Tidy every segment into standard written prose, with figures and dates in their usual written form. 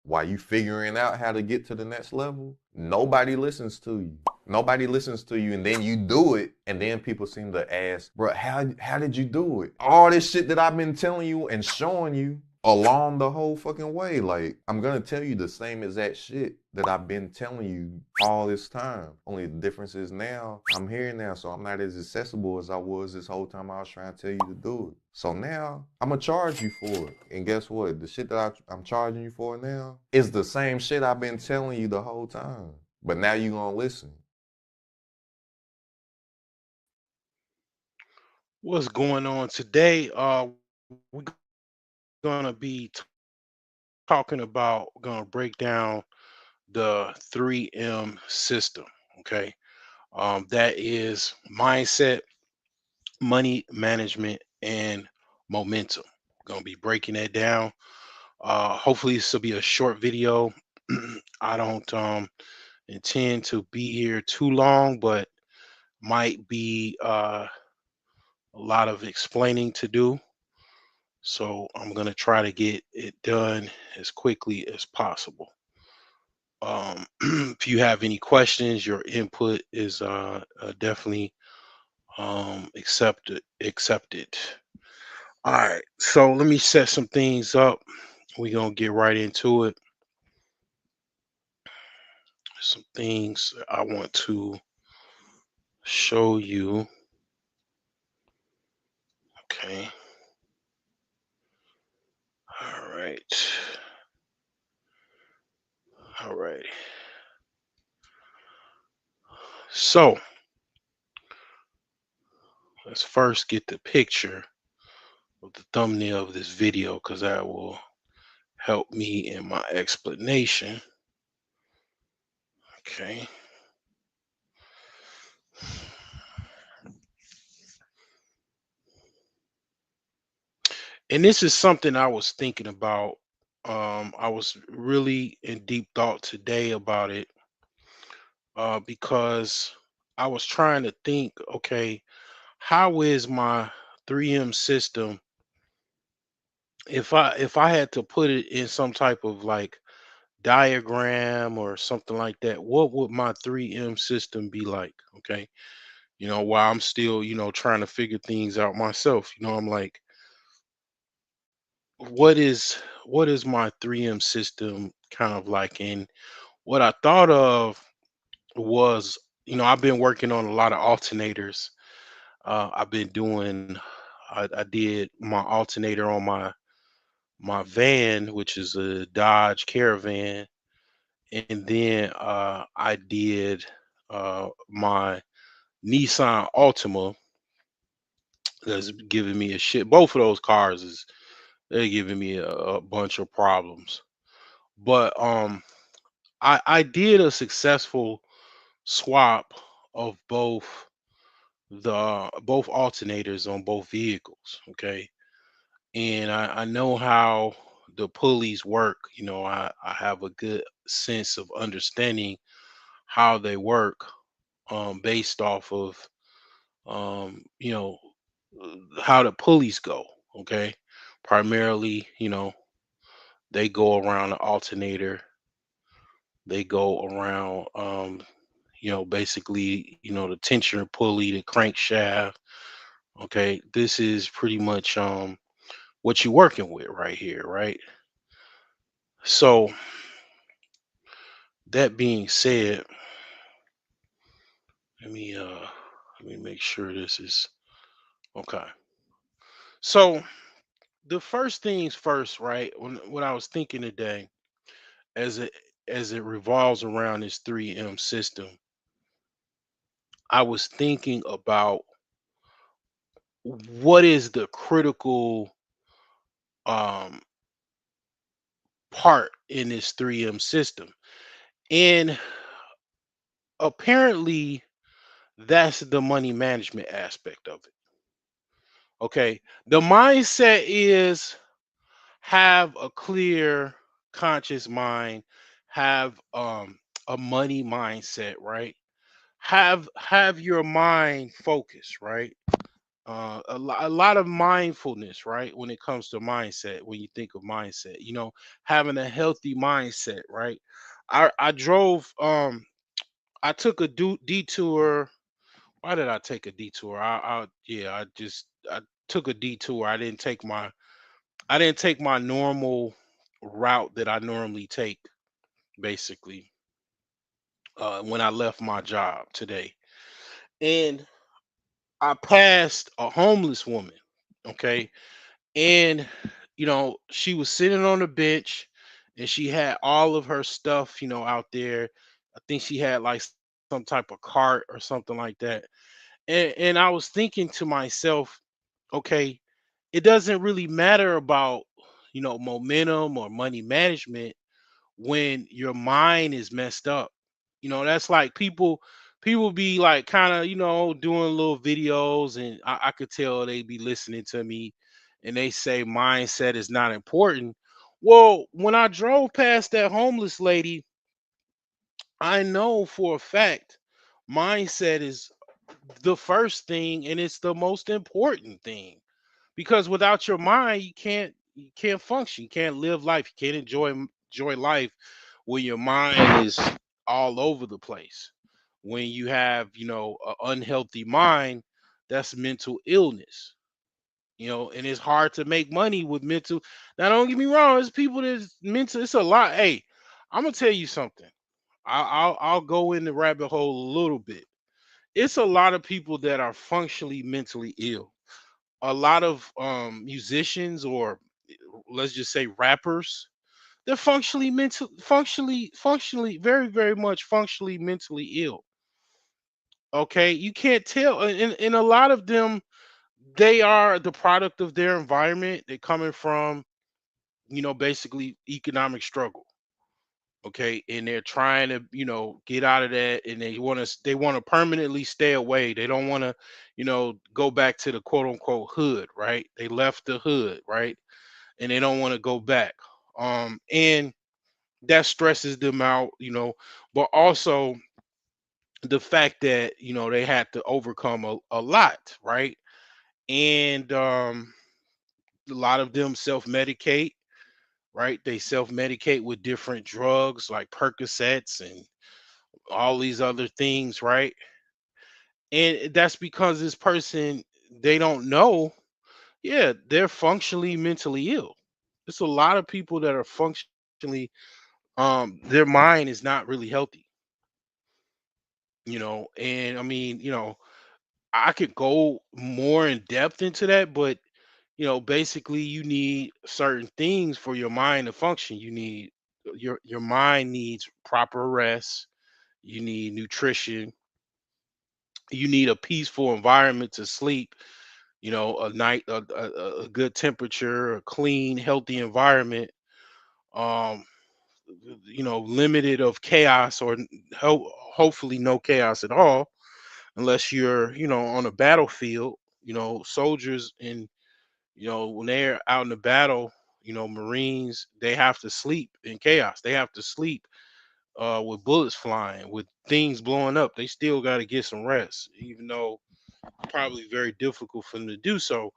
while you figuring out how to get to the next level, nobody listens to you. Nobody listens to you, and then you do it, and then people seem to ask, bro, how did you do it? All this shit that I've been telling you and showing you along the whole fucking way. Like, I'm gonna tell you the same exact shit that I've been telling you all this time. Only the difference is now I'm here now, so I'm not as accessible as I was this whole time I was trying to tell you to do it. So now I'm gonna charge you for it. And guess what? The shit that I'm charging you for now is the same shit I've been telling you the whole time. But now you gonna listen. What's going on today? We're gonna be talking about, gonna break down the 3M system. Okay, that is mindset, money management, and momentum. Gonna be breaking that down. Hopefully, this will be a short video. I don't intend to be here too long, but might be a lot of explaining to do. So I'm going to try to get it done as quickly as possible. If you have any questions, your input is definitely accepted. All right, so let me set some things up. We're gonna get right into it. Some things I want to show you. Okay. All right. All right. So let's first get the picture of the thumbnail of this video because that will help me in my explanation. Okay. And this is something I was thinking about. I was really in deep thought today about it because I was trying to think, okay, how is my 3M system, if I had to put it in some type of like diagram or something like that, what would my 3M system be like? Okay. While I'm still, trying to figure things out myself, I'm like, what is my 3M system kind of like? And what I thought of was, I've been working on a lot of alternators. I've been doing I did my alternator on my van, which is a Dodge Caravan, and then I did my Nissan Altima that's giving me a shit. Both of those cars is they're giving me a bunch of problems. But I did a successful swap of both alternators on both vehicles. Okay. And I know how the pulleys work. I have a good sense of understanding how they work, based off of um, you know how the pulleys go. Okay. Primarily, they go around the alternator. They go around, basically, the tensioner pulley, the crankshaft. Okay, this is pretty much what you're working with right here, right? So that being said, let me uh let me make sure this is okay. So the first things first, right? When I was thinking today, as it revolves around this 3M system, I was thinking about what is the critical um part in this 3M system. And apparently that's the money management aspect of it. Okay. The mindset is have a clear conscious mind, have a money mindset, right? Have your mind focused, right? A lot of mindfulness, right? When it comes to mindset, when you think of mindset, having a healthy mindset, right? I drove, I took a detour. Why did I take a detour? Yeah, I took a detour. I didn't take my normal route that I normally take, basically, when I left my job today. And I passed a homeless woman, okay? And, she was sitting on the bench and she had all of her stuff, out there. I think she had like some type of cart or something like that. And I was thinking to myself, okay, it doesn't really matter about, momentum or money management when your mind is messed up. That's like people be like kind of, doing little videos, and I could tell they be listening to me, and they say mindset is not important. Well, when I drove past that homeless lady, I know for a fact mindset is the first thing and it's the most important thing, because without your mind you can't function, you can't live life, you can't enjoy life when your mind is all over the place. When you have, an unhealthy mind, that's mental illness. And it's hard to make money with mental. Now, don't get me wrong, there's people that's mental. It's a lot. Hey, I'm gonna tell you something. I'll go in the rabbit hole a little bit. It's a lot of people that are functionally mentally ill. A lot of musicians, or let's just say rappers, they're functionally very, very much functionally mentally ill. Okay, you can't tell, and a lot of them, they are the product of their environment. They're coming from, basically economic struggle. Okay, and they're trying to, get out of that, and they want to permanently stay away. They don't want to, go back to the quote unquote hood, right? They left the hood, right? And they don't want to go back. And that stresses them out, but also the fact that, they had to overcome a lot, right? And a lot of them self-medicate, right? They self-medicate with different drugs like Percocets and all these other things, right? And that's because this person, they don't know, yeah, they're functionally mentally ill. There's a lot of people that are functionally, their mind is not really healthy, and I mean, I could go more in depth into that, but basically you need certain things for your mind to function. You need your mind needs proper rest, you need nutrition, you need a peaceful environment to sleep, a good temperature, a clean, healthy environment, um, limited of chaos, or hopefully no chaos at all, unless you're, on a battlefield. Soldiers, and when they're out in the battle, Marines, they have to sleep in chaos. They have to sleep with bullets flying, with things blowing up. They still got to get some rest, even though probably very difficult for them to do so.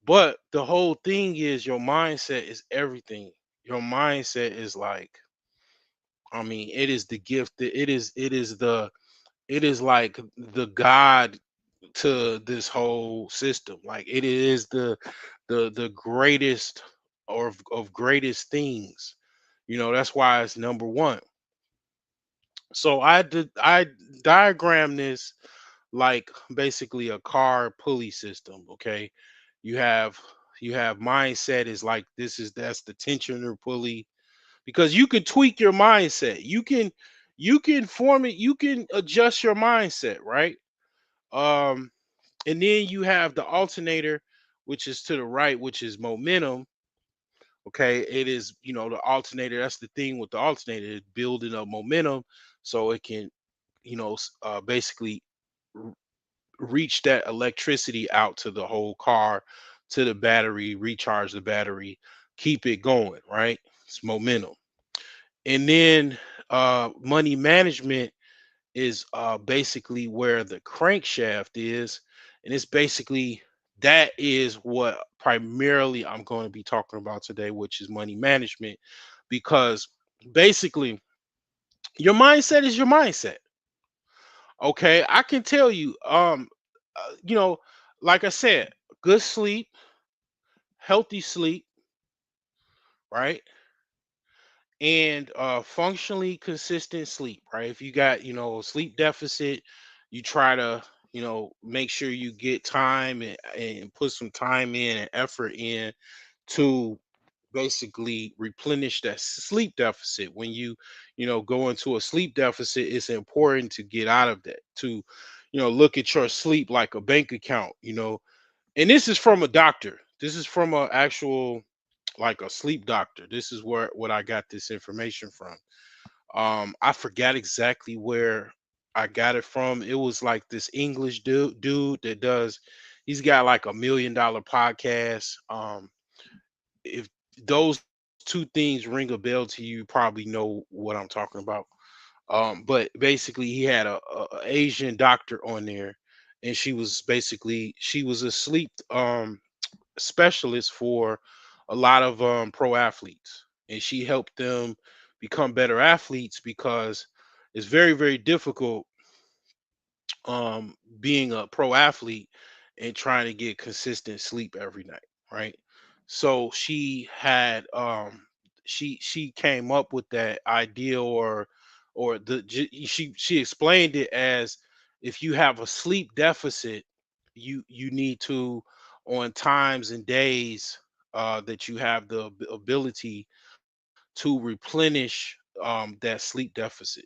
But the whole thing is your mindset is everything. Your mindset is like, I mean, it is the gift. It is like the God to this whole system. Like it is the greatest, or of greatest things. That's why it's number one. So I diagram this like basically a car pulley system. Okay, you have mindset is like that's the tensioner pulley, because you can tweak your mindset. You can form it. You can adjust your mindset, right? Um, and then you have the alternator, which is to the right, which is momentum. Okay, it is, the alternator. That's the thing with the alternator, is building up momentum so it can, basically r- reach that electricity out to the whole car, to the battery, recharge the battery, keep it going, right? It's momentum. And then money management is basically where the crankshaft is, and it's basically that is what primarily I'm going to be talking about today, which is money management, because basically your mindset is your mindset. Okay, I can tell you, you know, like I said, good sleep, healthy sleep, right? And functionally consistent sleep, right? If you got, a sleep deficit, you try to, make sure you get time and put some time in and effort in to basically replenish that sleep deficit. When you go into a sleep deficit, it's important to get out of that, to look at your sleep like a bank account, and this is from a doctor. This is from a actual, like, a sleep doctor. This is where what I got this information from. I forgot exactly where I got it from. It was like this English dude that does, he's got like $1 million podcast. If those two things ring a bell to you, you probably know what I'm talking about. But basically he had a Asian doctor on there, and she was a sleep specialist for a lot of pro athletes, and she helped them become better athletes, because it's very, very difficult being a pro athlete and trying to get consistent sleep every night, right? So she came up with that idea, or she explained it as, if you have a sleep deficit, you need to, on times and days that you have the ability to replenish that sleep deficit,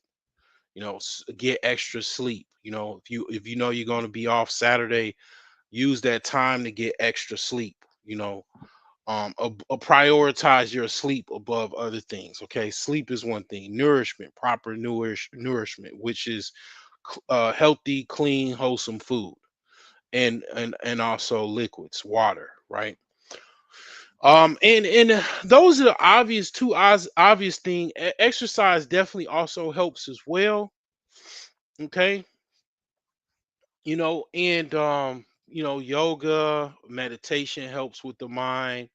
get extra sleep. If you know you're going to be off Saturday, use that time to get extra sleep. Prioritize your sleep above other things. Okay, sleep is one thing. Nourishment, proper nourishment, which is healthy, clean, wholesome food, and also liquids, water, right? And those are the obvious two obvious thing. Exercise definitely also helps as well. Okay, and yoga, meditation helps with the mind,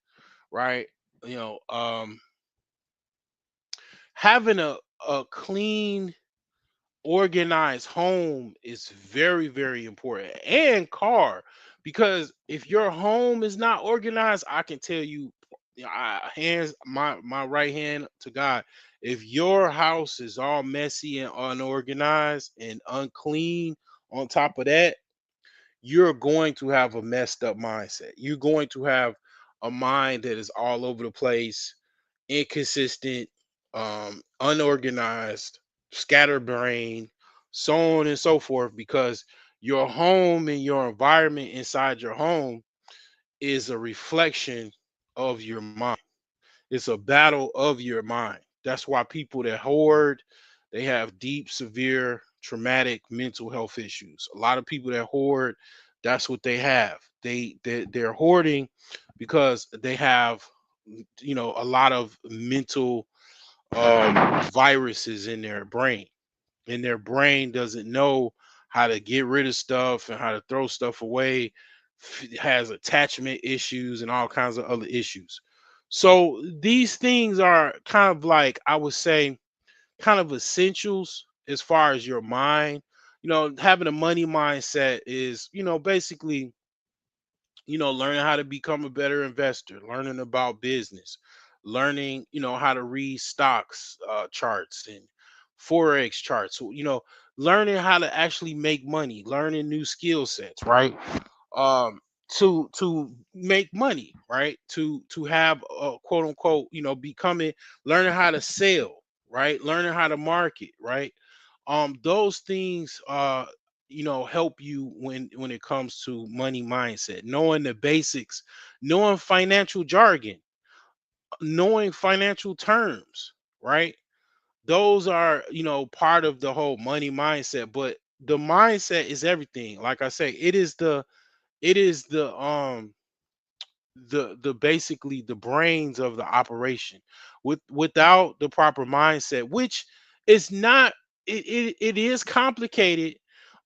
right? you know um Having a clean, organized home is very, very important, and car, because if your home is not organized, I can tell you, hands my right hand to God, if your house is all messy and unorganized and unclean, on top of that, you're going to have a messed up mindset. You're going to have a mind that is all over the place, inconsistent, unorganized, scatterbrained, so on and so forth, because your home and your environment inside your home is a reflection of your mind. It's a battle of your mind. That's why people that hoard, they have deep, severe, traumatic mental health issues. A lot of people that hoard, that's what they have. They're hoarding because they have, a lot of mental viruses in their brain, and their brain doesn't know how to get rid of stuff and how to throw stuff away. Has attachment issues and all kinds of other issues. So these things are kind of like, I would say, kind of essentials as far as your mind. Having a money mindset is, basically, learning how to become a better investor, learning about business, learning, how to read stocks charts and forex charts. So, learning how to actually make money, learning new skill sets, right? Um, to make money, right? To have quote unquote, becoming, learning how to sell, right? Learning how to market, right? Those things help you when it comes to money mindset, knowing the basics, knowing financial jargon, knowing financial terms, right? Those are, part of the whole money mindset. But the mindset is everything. Like I say, it is the basically the brains of the operation. Without the proper mindset, which is not, it is complicated,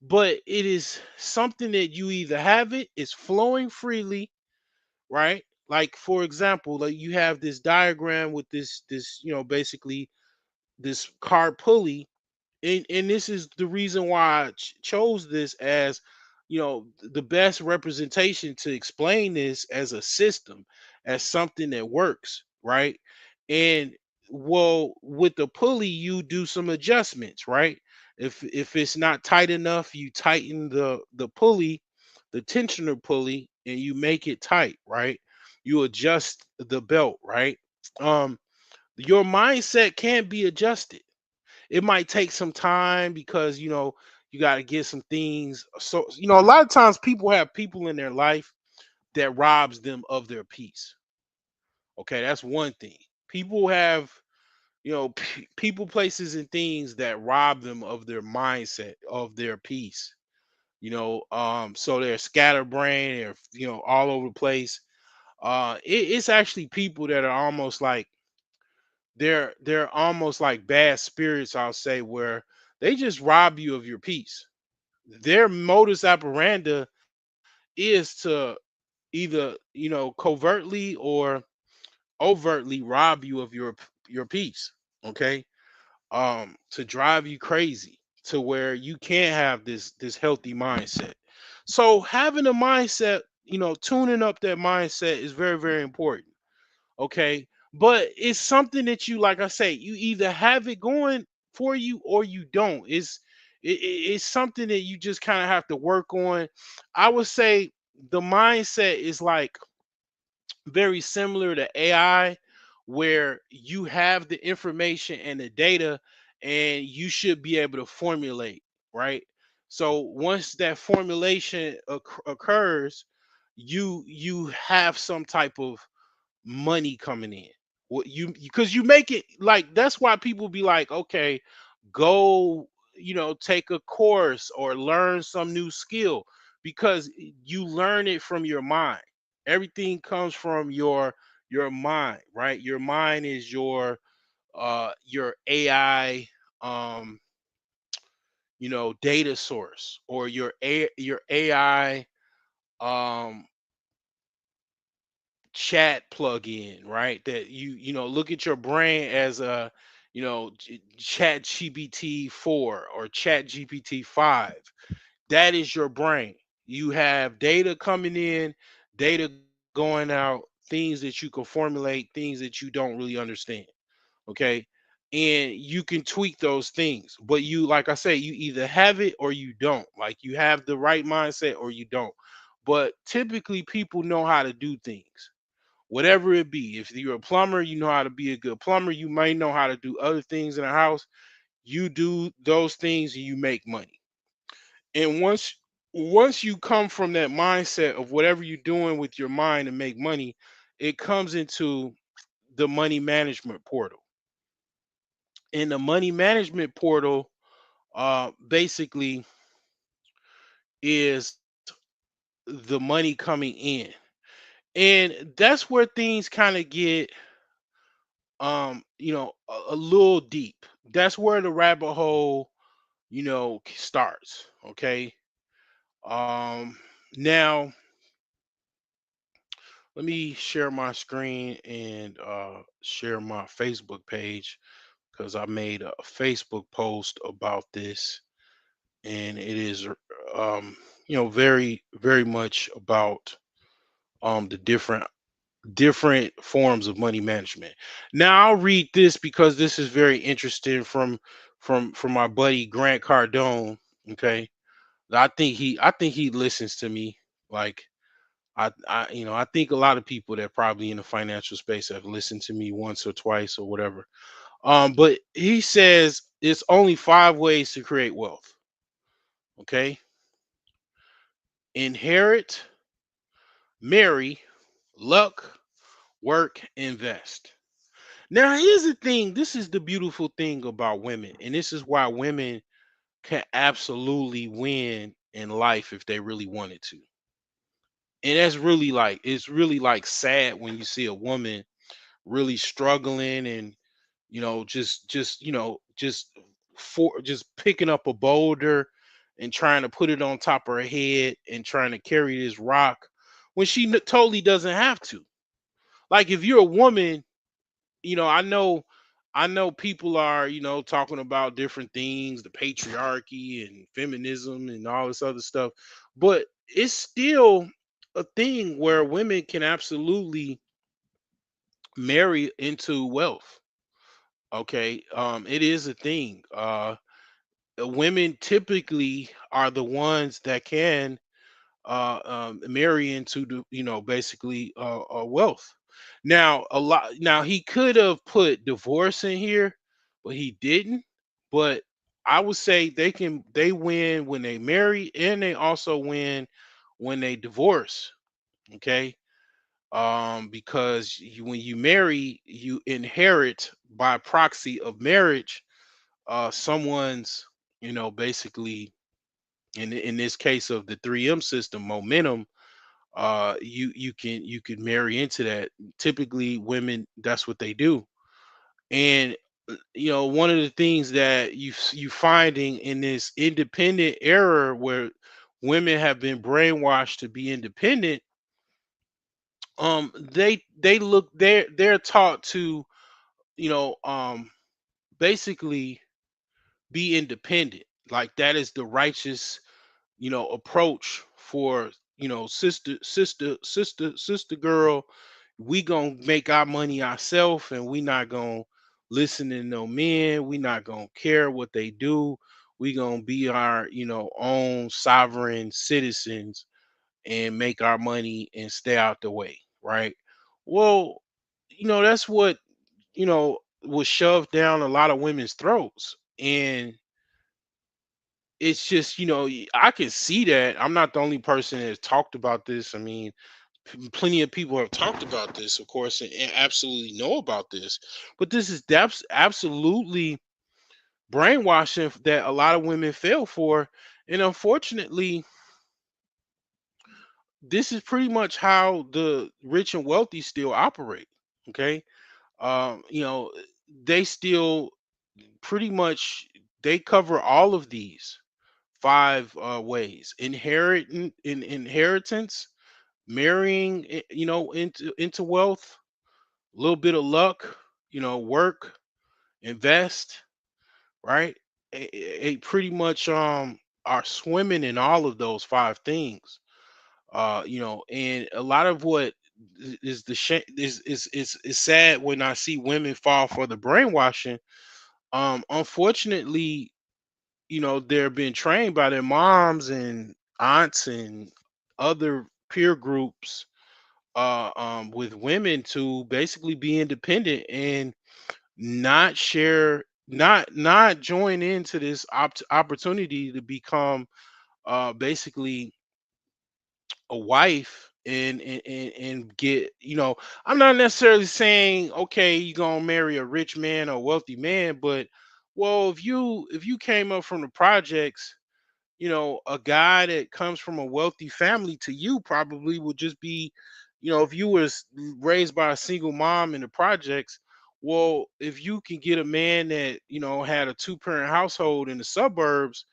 but it is something that you either have it, it's flowing freely, right? Like for example, like you have this diagram with this, basically this car pulley, and this is the reason why I chose this as the best representation to explain this as a system, as something that works, right? And well, with the pulley you do some adjustments, right? If it's not tight enough, you tighten the pulley, the tensioner pulley, and you make it tight, right? You adjust the belt, right? um your mindset can be adjusted. It might take some time because you got to get some things. So a lot of times people have people in their life that robs them of their peace. Okay, that's one thing. People have people, places, and things that rob them of their mindset, of their peace. So they're scatterbrained, they're all over the place. It's actually people that are almost like they're almost like bad spirits, I'll say, where they just rob you of your peace. Their modus operandi is to either covertly or overtly rob you of your peace. Okay, to drive you crazy, to where you can't have this healthy mindset. So having a mindset, tuning up that mindset is very, very important. Okay, but it's something that you, like I say, you either have it going for you or you don't. It's something that you just kind of have to work on. I would say the mindset is like very similar to AI, where you have the information and the data, and you should be able to formulate, right? So once that formulation occurs, you have some type of money coming in. What you, because you make it like, that's why people be like, okay, go, take a course or learn some new skill, because you learn it from your mind. Everything comes from your mind, right? Your mind is your AI, um data source, or your AI um chat plug-in, right? That look at your brain as a chat GPT 4 or chat GPT 5. That is your brain. You have data coming in, data going out, things that you can formulate, things that you don't really understand. Okay, and you can tweak those things, but you, like I say, you either have it or you don't. Like, you have the right mindset or you don't. But typically people know how to do things, whatever it be. If you're a plumber, you know how to be a good plumber. You may know how to do other things in a house. You do those things and you make money. And once you come from that mindset of whatever you're doing with your mind to make money, it comes into the money management portal. In the money management portal, basically is the money coming in. And that's where things kind of get a little deep. That's where the rabbit hole starts. Okay, um now let me share my screen and share my Facebook page, because I made a Facebook post about this, and it is very, very much about the different forms of money management. Now I'll read this because this is very interesting from my buddy Grant Cardone. Okay, I think he listens to me. Like, I think a lot of people that probably in the financial space have listened to me once or twice or whatever. But he says it's only 5 ways to create wealth. Okay, inherit, marry, luck, work, invest. Now, here's the thing. This is the beautiful thing about women, and this is why women can absolutely win in life if they really wanted to. And that's really like, it's really like sad when you see a woman really struggling, and just picking up a boulder and trying to put it on top of her head and trying to carry this rock when she totally doesn't have to. Like if you're a woman, I know people are, talking about different things, the patriarchy and feminism and all this other stuff, but it's still a thing where women can absolutely marry into wealth. Okay, it is a thing. Women typically are the ones that can marry into the basically wealth. Now a lot now he could have put divorce in here, but he didn't. But I would say they win when they marry, and they also win when they divorce. Okay, because when you marry, you inherit by proxy of marriage someone's, basically in this case of the 3M system, momentum. You can marry into that. Typically women, that's what they do. And one of the things that you finding in this independent era where women have been brainwashed to be independent, they look they're taught to, you know um basically be independent. Like that is the righteous, approach for, sister girl. We gonna make our money ourselves, and we not gonna listen to no men. We not gonna care what they do. We gonna be our, own sovereign citizens and make our money and stay out the way, right? Well, that's what, was shoved down a lot of women's throats. And it's just, I can see that. I'm not the only person that has talked about this. I mean, plenty of people have talked about this, of course, and absolutely know about this. But this is absolutely brainwashing that a lot of women fell for. And unfortunately, this is pretty much how the rich and wealthy still operate. Okay. They still pretty much they cover all of these five ways: inheritance, marrying, into wealth, a little bit of luck, work, invest, right? Pretty much are swimming in all of those five things. And a lot of what is the is sad when I see women fall for the brainwashing. Unfortunately, they're being trained by their moms and aunts and other peer groups with women to basically be independent and not share, not join into this opportunity to become basically a wife and get, I'm not necessarily saying okay you're gonna marry a rich man or wealthy man, but well, if you came up from the projects, a guy that comes from a wealthy family to you probably would just be, if you was raised by a single mom in the projects, well, if you can get a man that, had a two-parent household in the suburbs,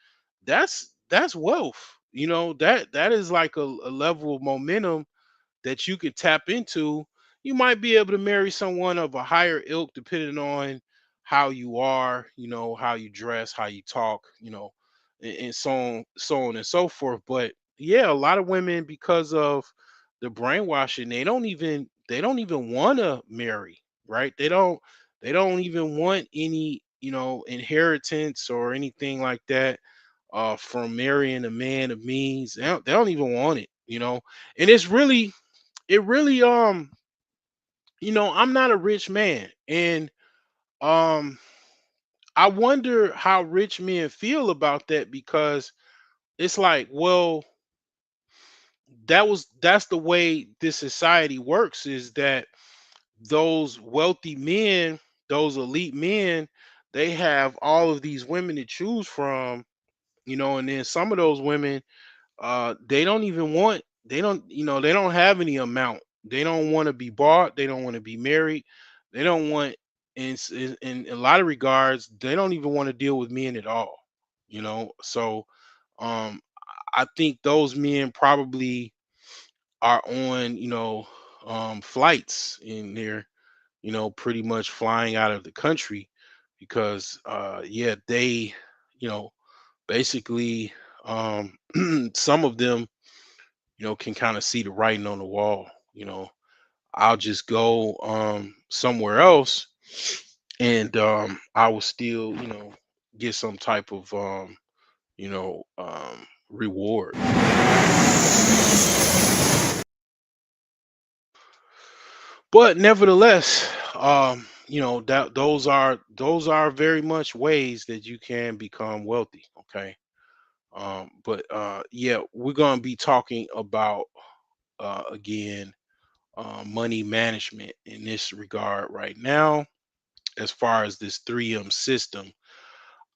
that's wealth. That is like a level of momentum that you could tap into. You might be able to marry someone of a higher ilk depending on how you are, how you dress, how you talk, and so on and so forth. But yeah, a lot of women, because of the brainwashing, they don't even want to marry, right? They don't even want any, inheritance or anything like that from marrying a man of means. They don't even want it. And it really I'm not a rich man, and um I wonder how rich men feel about that, because it's like, well, that's the way this society works, is that those wealthy men, those elite men, they have all of these women to choose from, and then some of those women, they don't have any amount. They don't want to be bought, they don't want to be married, they don't want, in a lot of regards, they don't even want to deal with men at all. So Um, I think those men probably are on, flights and they're, pretty much flying out of the country because, yeah, they, you know, basically, um, some of them, can kind of see the writing on the wall. You know, I'll just go somewhere else and I will still, get some type of reward. But nevertheless, that those are very much ways that you can become wealthy. Okay. But yeah, we're gonna be talking about again money management in this regard right now, as far as this 3M system.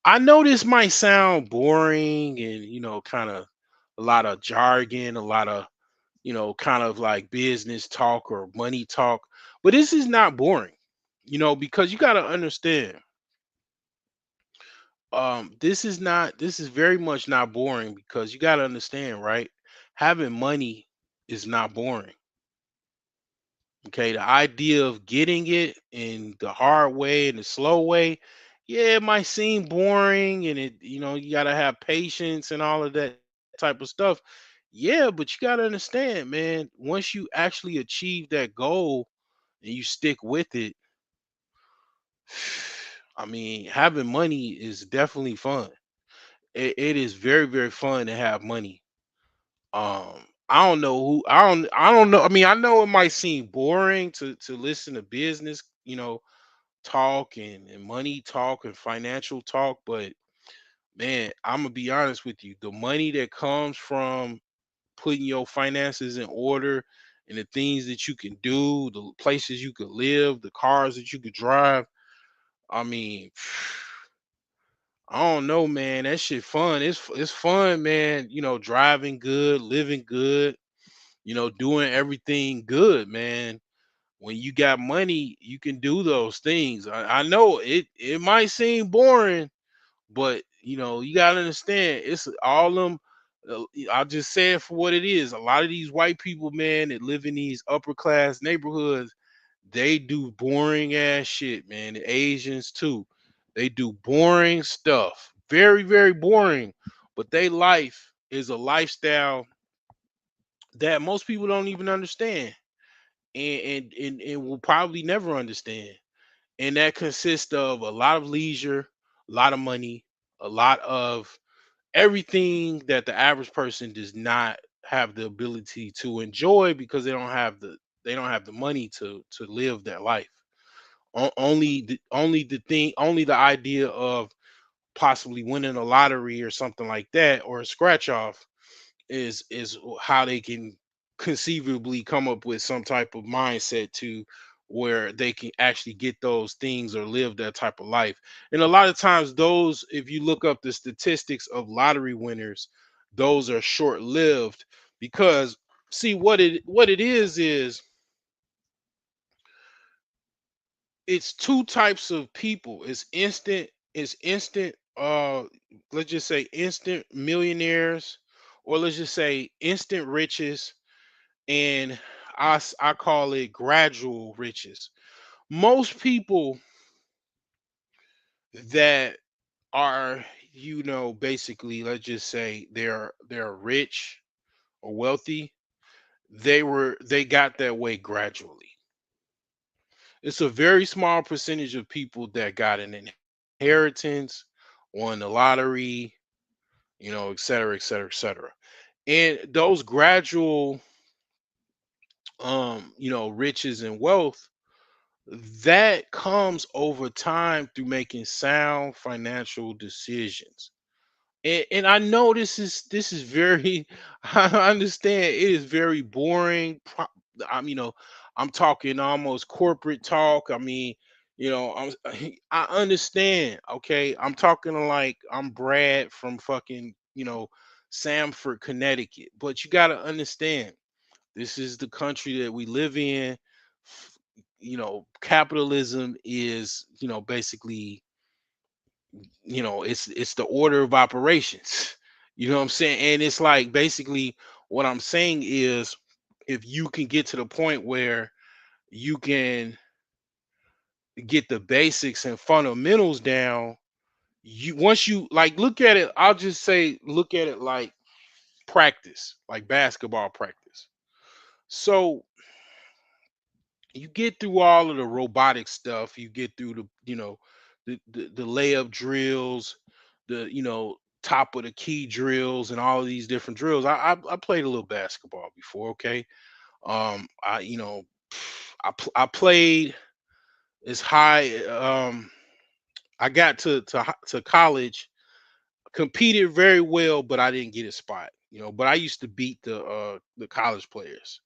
I know this might sound boring and kind of a lot of jargon, a lot of kind of like business talk or money talk, but this is not boring, because you got to understand, this is very much not boring because you got to understand, right? Having money is not boring. Okay, the idea of getting it in the hard way and the slow way, yeah, it might seem boring and you got to have patience and all of that type of stuff. Yeah, but you got to understand, man, once you actually achieve that goal and you stick with it, I mean, having money is definitely fun. It is very, very fun to have money. I don't know. I mean, I know it might seem boring to listen to business, talk and money talk and financial talk, but man, I'm gonna be honest with you. The money that comes from putting your finances in order and the things that you can do, the places you could live, the cars that you could drive. I mean, I don't know, man. That shit fun. It's fun, man. Driving good, living good, doing everything good, man. When you got money, you can do those things. I know it might seem boring, but you gotta understand it's all them. I'll just say it for what it is. A lot of these white people, man, that live in these upper class neighborhoods, they do boring ass shit, man. The Asians too. They do boring stuff. Very, very boring. But they life is a lifestyle that most people don't even understand and will probably never understand. And that consists of a lot of leisure, a lot of money, a lot of everything that the average person does not have the ability to enjoy because they don't have the money to live that life. Only the idea of possibly winning a lottery or something like that or a scratch off is how they can conceivably come up with some type of mindset to where they can actually get those things or live that type of life. And a lot of times those, if you look up the statistics of lottery winners, those are short lived because see what it is it's two types of people. It's instant let's just say instant millionaires, or let's just say instant riches, and I call it gradual riches. Most people that are, basically, let's just say they're rich or wealthy, they got that way gradually. It's a very small percentage of people that got an inheritance, won the lottery, et cetera, et cetera, et cetera. And those gradual riches and wealth, that comes over time through making sound financial decisions. And I know this is very I understand it is very boring. I'm talking almost corporate talk. I mean, I understand. Okay, I'm talking like I'm Brad from fucking Sanford, Connecticut. But you got to understand, this is the country that we live in. F- Capitalism is basically it's the order of operations. You know what I'm saying? And it's like basically what I'm saying is if you can get to the point where you can get the basics and fundamentals down, you once you like look at it, I'll just say look at it like practice, like basketball practice. So you get through all of the robotic stuff, you get through the layup drills, the top of the key drills and all of these different drills. I played a little basketball before, okay? I I played as high I got to college, competed very well, but I didn't get a spot. But I used to beat the college players.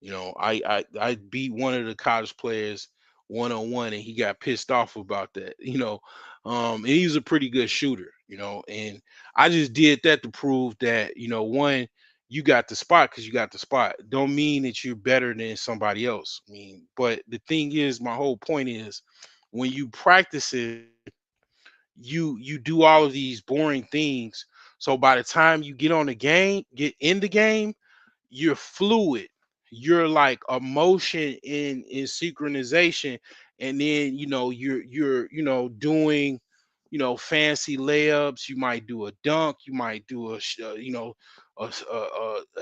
I beat one of the college players 1-on-1, and he got pissed off about that. And he was a pretty good shooter. And I just did that to prove that one, you got the spot because you got the spot. Don't mean that you're better than somebody else. I mean, but the thing is, my whole point is, when you practice it, you do all of these boring things. So by the time you get in the game, you're fluid. You're like a motion in synchronization, and then you're doing fancy layups. You might do a dunk. You might do a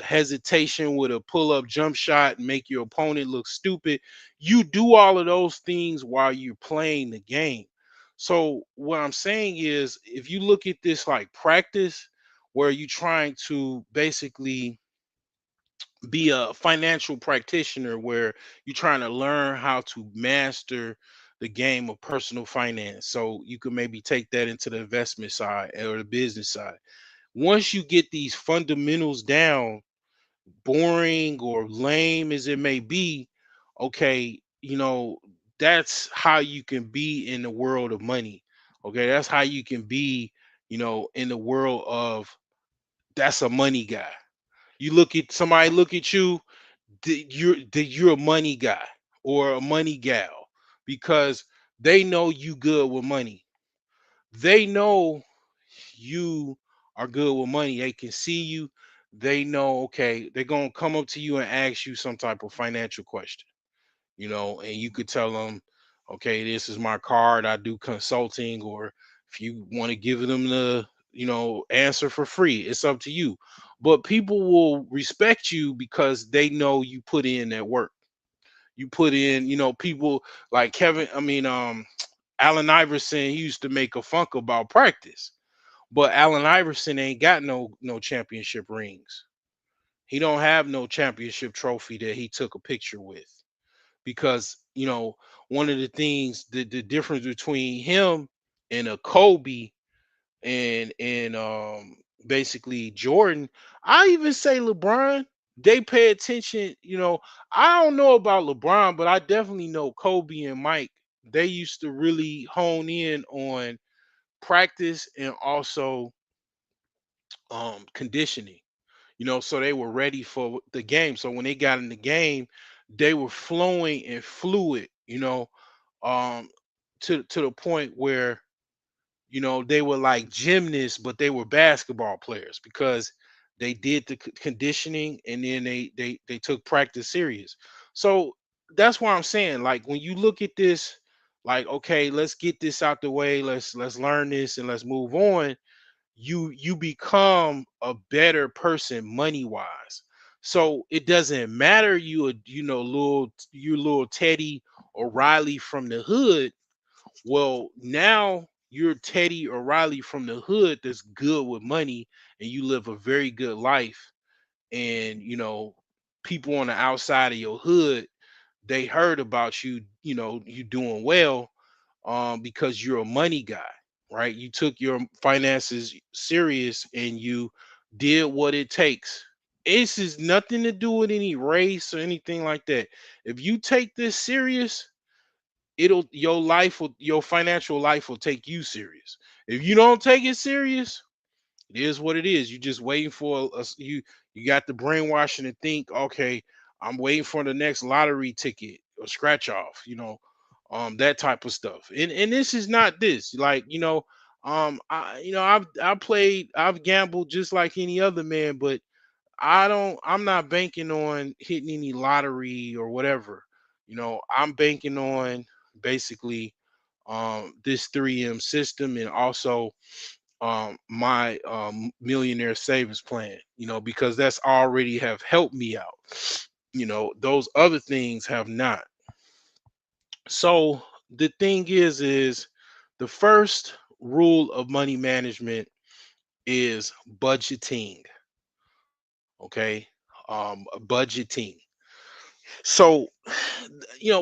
hesitation with a pull up jump shot and make your opponent look stupid. You do all of those things while you're playing the game. So what I'm saying is, if you look at this like practice, where you're trying to basically be a financial practitioner, where you're trying to learn how to master the game of personal finance, so you can maybe take that into the investment side or the business side. Once you get these fundamentals down, boring or lame as it may be, okay, that's how you can be in the world of money. Okay, that's how you can be, in the world of, that's a money guy. You look at somebody, look at you, you're a money guy or a money gal, because they know you good with money. They know you are good with money. They can see you. They know, okay, they're gonna come up to you and ask you some type of financial question, and you could tell them, okay, this is my card. I do consulting, or if you want to give them the, answer for free, it's up to you. But people will respect you because they know you put in that work. You put in, people like Kevin, I mean, Allen Iverson, he used to make a funk about practice, but Allen Iverson ain't got no championship rings. He don't have no championship trophy that he took a picture with, because one of the things, the difference between him and a Kobe and basically Jordan, I even say LeBron, they pay attention. I don't know about LeBron, but I definitely know Kobe and Mike. They used to really hone in on practice and also conditioning. So they were ready for the game. So when they got in the game, they were flowing and fluid, um to the point where they were like gymnasts, but they were basketball players, because they did the conditioning, and then they took practice serious. So that's why I'm saying, like, when you look at this, like, okay, let's get this out the way, let's learn this and let's move on. You become a better person money wise. So it doesn't matter, little Teddy O'Reilly from the hood. Well, now you're Teddy O'Reilly from the hood that's good with money, and you live a very good life. And people on the outside of your hood, they heard about you, you doing well, because you're a money guy, right? You took your finances serious and you did what it takes. This is nothing to do with any race or anything like that. If you take this serious, your financial life will take you serious. If you don't take it serious, it is what it is. You just waiting for you got the brainwashing to think, okay, I'm waiting for the next lottery ticket or scratch off, that type of stuff. And this is not this. Like, I've gambled just like any other man, but I'm not banking on hitting any lottery or whatever. I'm banking on basically this 3M system, and also my millionaire savings plan, because that's already have helped me out. Those other things have not. So the thing is the first rule of money management is budgeting. Okay. Budgeting. So,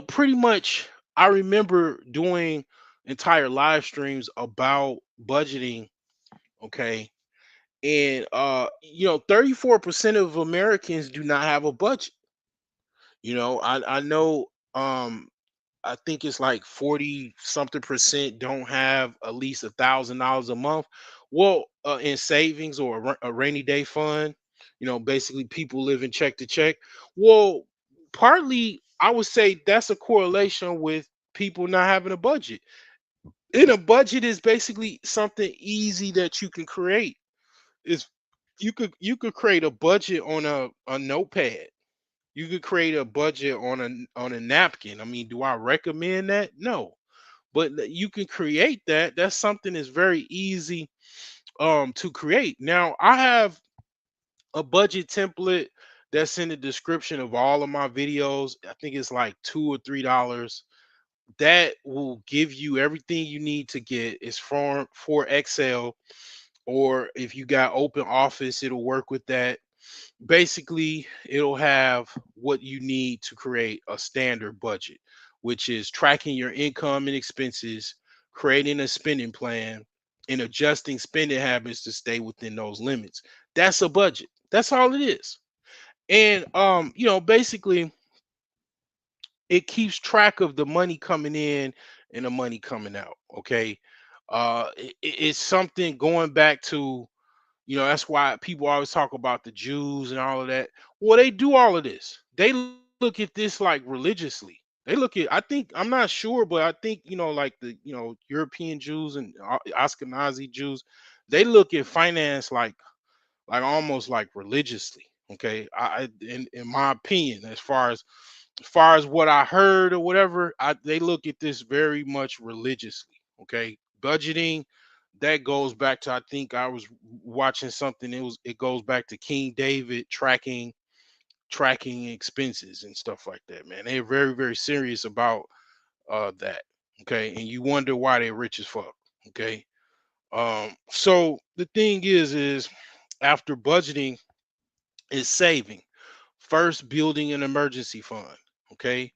pretty much I remember doing entire live streams about budgeting. Okay. And 34% of Americans do not have a budget. I know, I think it's like 40 something percent don't have at least $1,000 a month. Well, in savings or a rainy day fund, basically people living check to check. Well, partly I would say that's a correlation with people not having a budget. And a budget is basically something easy that you can create. Is you could create a budget on a notepad. You could create a budget on a napkin. I mean, do I recommend that? No. But you can create that. That's something that's very easy to create. Now, I have a budget template that's in the description of all of my videos. I think it's like $2 or $3. That will give you everything you need to get. It's for Excel, or if you got open office, it'll work with that. Basically, it'll have what you need to create a standard budget, which is tracking your income and expenses, creating a spending plan, and adjusting spending habits to stay within those limits. That's a budget. That's all it is. And basically it keeps track of the money coming in and the money coming out. Okay. It's something going back to, that's why people always talk about the Jews and all of that. Well, they do all of this. They look at this like religiously. They look at, I think, I'm not sure, but I think, like the, European Jews and Ashkenazi Jews, they look at finance like almost like religiously. Okay. In my opinion, as far as what I heard or whatever, they look at this very much religiously. Okay. Budgeting, that goes back to, I think I was watching something. It goes back to King David tracking expenses and stuff like that, man. They're very, very serious about that. Okay. And you wonder why they're rich as fuck. Okay. So the thing is after budgeting is saving. First, building an emergency fund. Okay.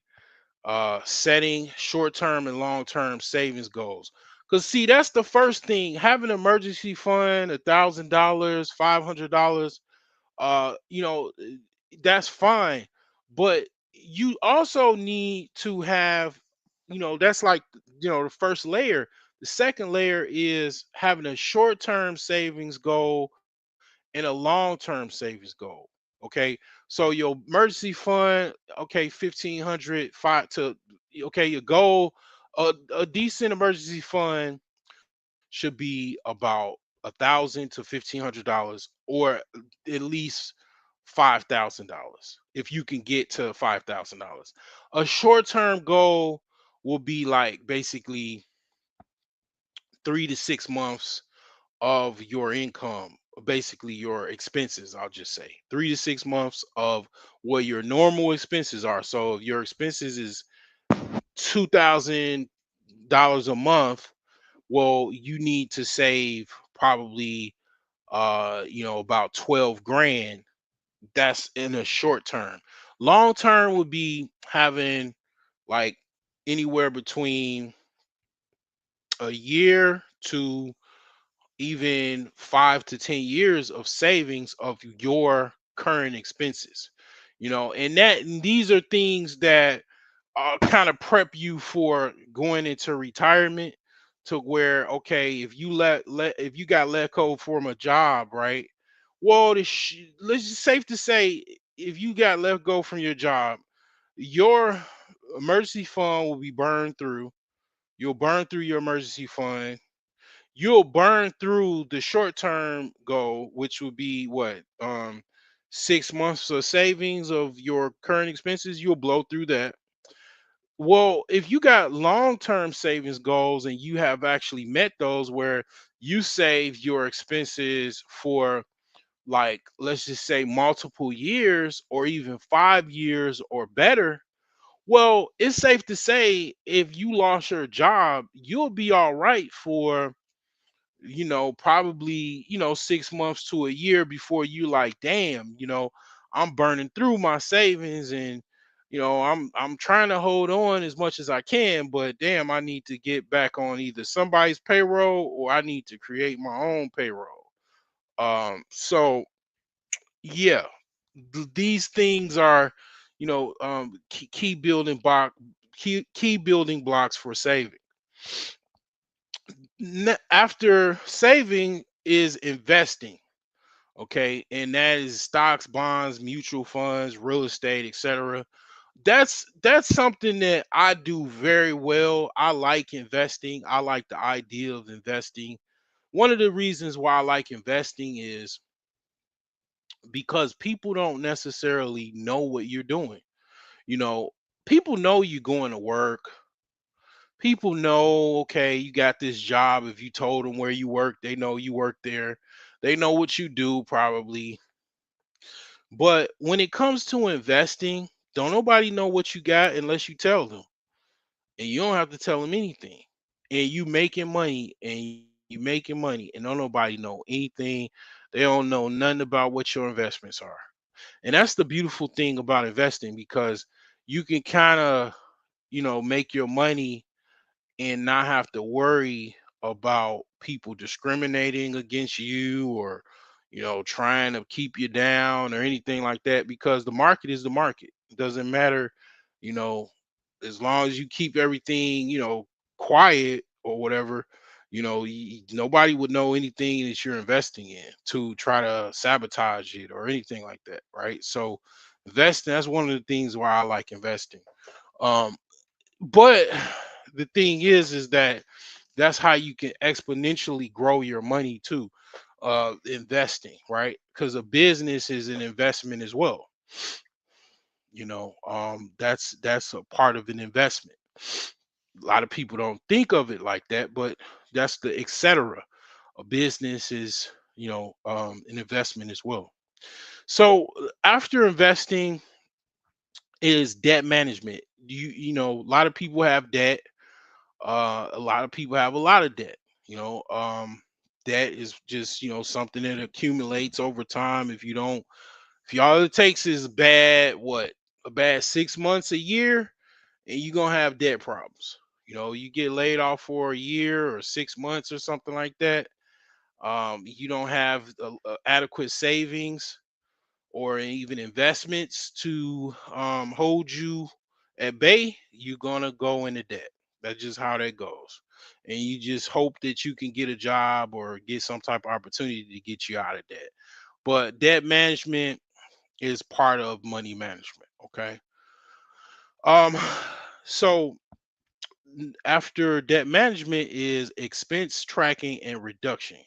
Setting short-term and long-term savings goals. Because see, that's the first thing. Having an emergency fund, $1,000, $500, that's fine. But you also need to have, that's like, the first layer. The second layer is having a short-term savings goal and a long-term savings goal. Okay. So your emergency fund, okay, 1,500, okay, your goal, a decent emergency fund should be about 1,000 to $1,500, or at least $5,000 if you can get to $5,000. A short-term goal will be like basically 3 to 6 months of your income, basically your expenses. I'll just say 3 to 6 months of what your normal expenses are. So if your expenses is $2,000 a month, well, you need to save probably about 12 grand. That's in a short term. Long term would be having like anywhere between a year to even 5 to 10 years of savings of your current expenses. And these are things that kind of prep you for going into retirement, to where, okay, if you if you got let go from a job, right? Well, let's just safe to say, if you got let go from your job, your emergency fund will be burned through. You'll burn through your emergency fund. you'll burn through the short term goal, which would be what, 6 months of savings of your current expenses. You'll blow through that. Well, if you got long term savings goals and you have actually met those, where you save your expenses for, like, let's just say multiple years or even 5 years or better, well, it's safe to say if you lost your job, you'll be all right for, probably, 6 months to a year before you like, damn, I'm burning through my savings, and I'm trying to hold on as much as I can, but damn, I need to get back on either somebody's payroll or I need to create my own payroll. So yeah, these things are, key building block, key building blocks for saving. After saving is investing. Okay, and that is stocks, bonds, mutual funds, real estate, etc. That's something that I do very well. I like investing. I like the idea of investing. One of the reasons why I like investing is because people don't necessarily know what you're doing. You know, people know you going to work. People know, okay, you got this job. If you told them where you work, they know you work there. They know what you do probably. But when it comes to investing, don't nobody know what you got unless you tell them. And you don't have to tell them anything. And you making money, and you making money, and don't nobody know anything. They don't know nothing about what your investments are. And that's the beautiful thing about investing, because you can kind of, make your money and not have to worry about people discriminating against you, or trying to keep you down or anything like that, because the market is the market. It doesn't matter, you know as long as you keep everything, quiet or whatever. Nobody would know anything that you're investing in to try to sabotage it or anything like that, right? So investing, that's one of the things why I like investing. um but the thing is that that's how you can exponentially grow your money too. Investing, right? Because a business is an investment as well. That's a part of an investment. A lot of people don't think of it like that, but that's the etc. A business is, an investment as well. So after investing is debt management. A lot of people have debt. A lot of people have a lot of debt. You know, debt is just, something that accumulates over time. If all it takes is a bad 6 months, a year, and you're gonna have debt problems. You get laid off for a year or 6 months or something like that. You don't have adequate savings or even investments to hold you at bay. You're gonna go into debt. That's just how that goes. And you just hope that you can get a job or get some type of opportunity to get you out of debt. But debt management is part of money management. Okay. Um, so after debt management is expense tracking and reduction.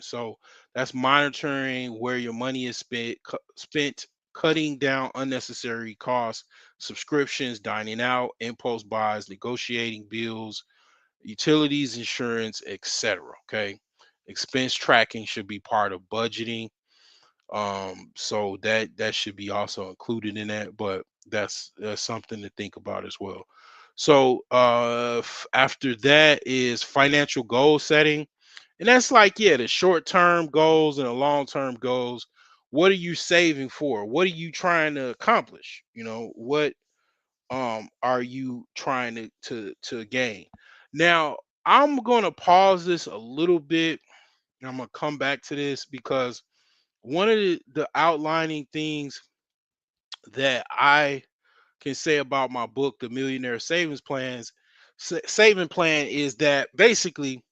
So that's monitoring where your money is spent, cutting down unnecessary costs, subscriptions, dining out, impulse buys, negotiating bills, utilities, insurance, etc. Okay. Expense tracking should be part of budgeting. So that should be also included in that, but that's something to think about as well. So after that is financial goal setting, and that's like, yeah, the short term goals and the long term goals. What are you saving for? What are you trying to accomplish? What are you trying to gain? Now, I'm gonna pause this a little bit, and I'm gonna come back to this, because one of the outlining things that I can say about my book, The Millionaire Saving Plan, is that basically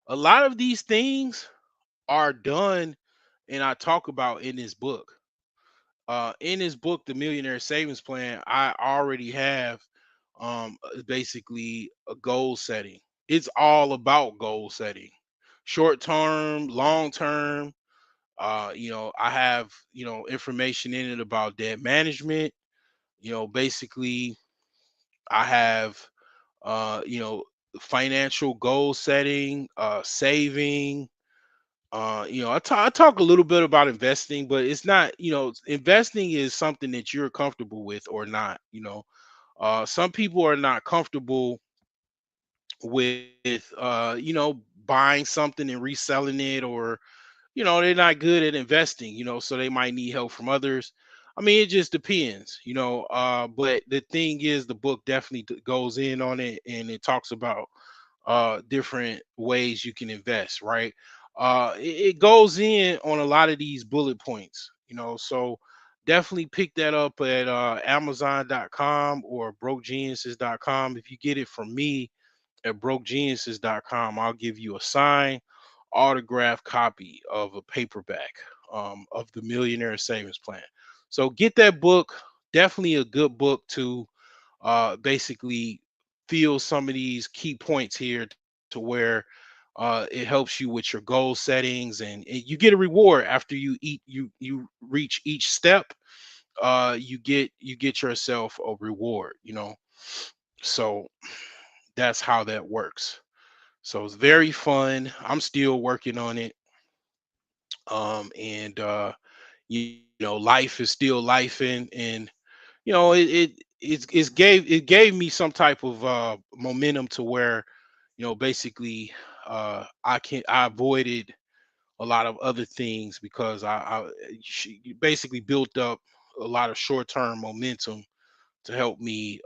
a lot of these things are done and I talk about in this book. In this book, The Millionaire Savings Plan, I already have basically a goal setting. it's all about goal setting, short term, long term. I have, information in it about debt management. Basically, I have, financial goal setting, saving. I talk a little bit about investing, but it's not, investing is something that you're comfortable with or not. Some people are not comfortable with, buying something and reselling it, or they're not good at investing, so they might need help from others. I mean, it just depends, but the thing is, the book definitely goes in on it, and it talks about different ways you can invest, right? It goes in on a lot of these bullet points, so definitely pick that up at amazon.com or brokegeniuses.com. If you get it from me at brokegeniuses.com, I'll give you a signed autographed copy of a paperback, of the Millionaire Savings Plan. So get that book. Definitely a good book to basically feel some of these key points here, to where it helps you with your goal settings, and you get a reward after you reach each step. You get yourself a reward. So that's how that works. So it's very fun. I'm still working on it. And life is still life, and it gave me some type of momentum, to where basically I avoided a lot of other things, because she basically built up a lot of short-term momentum to help me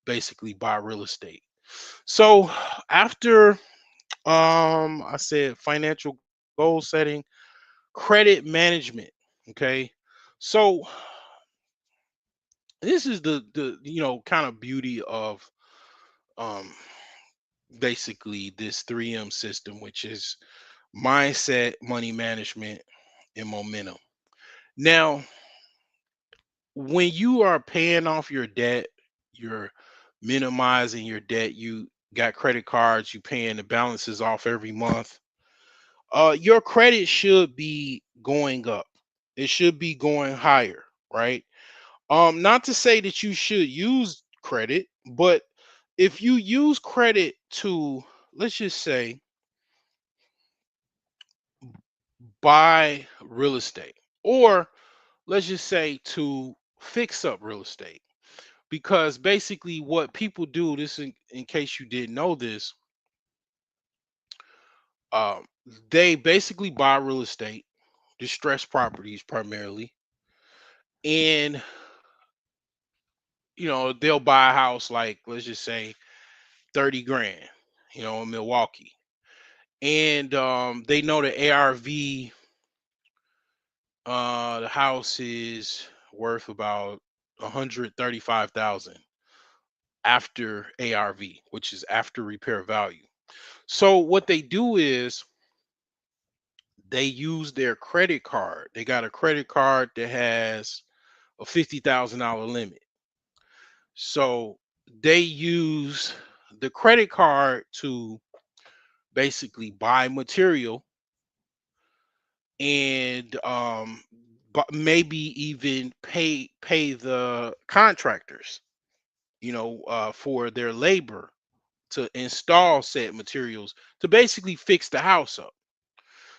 basically buy real estate. So after, I said financial goal setting, credit management. Okay. So this is the kind of beauty of um basically this 3M system, which is mindset, money management, and momentum. Now, when you are paying off your debt, you're minimizing your debt, you got credit cards, you paying the balances off every month. Your credit should be going up. It should be going higher, right? Not to say that you should use credit, but if you use credit to, let's just say, buy real estate, or let's just say to fix up real estate, because basically what people do, this in case you didn't know this, um, they basically buy real estate, distressed properties primarily, and they'll buy a house, like, let's just say 30 grand, in Milwaukee, and they know the ARV, the house is worth about 135,000 after ARV, which is after repair value. So what they do is they use their credit card. They got a credit card that has a $50,000 limit. So they use the credit card to basically buy material, and but maybe even pay the contractors, for their labor to install said materials, to basically fix the house up.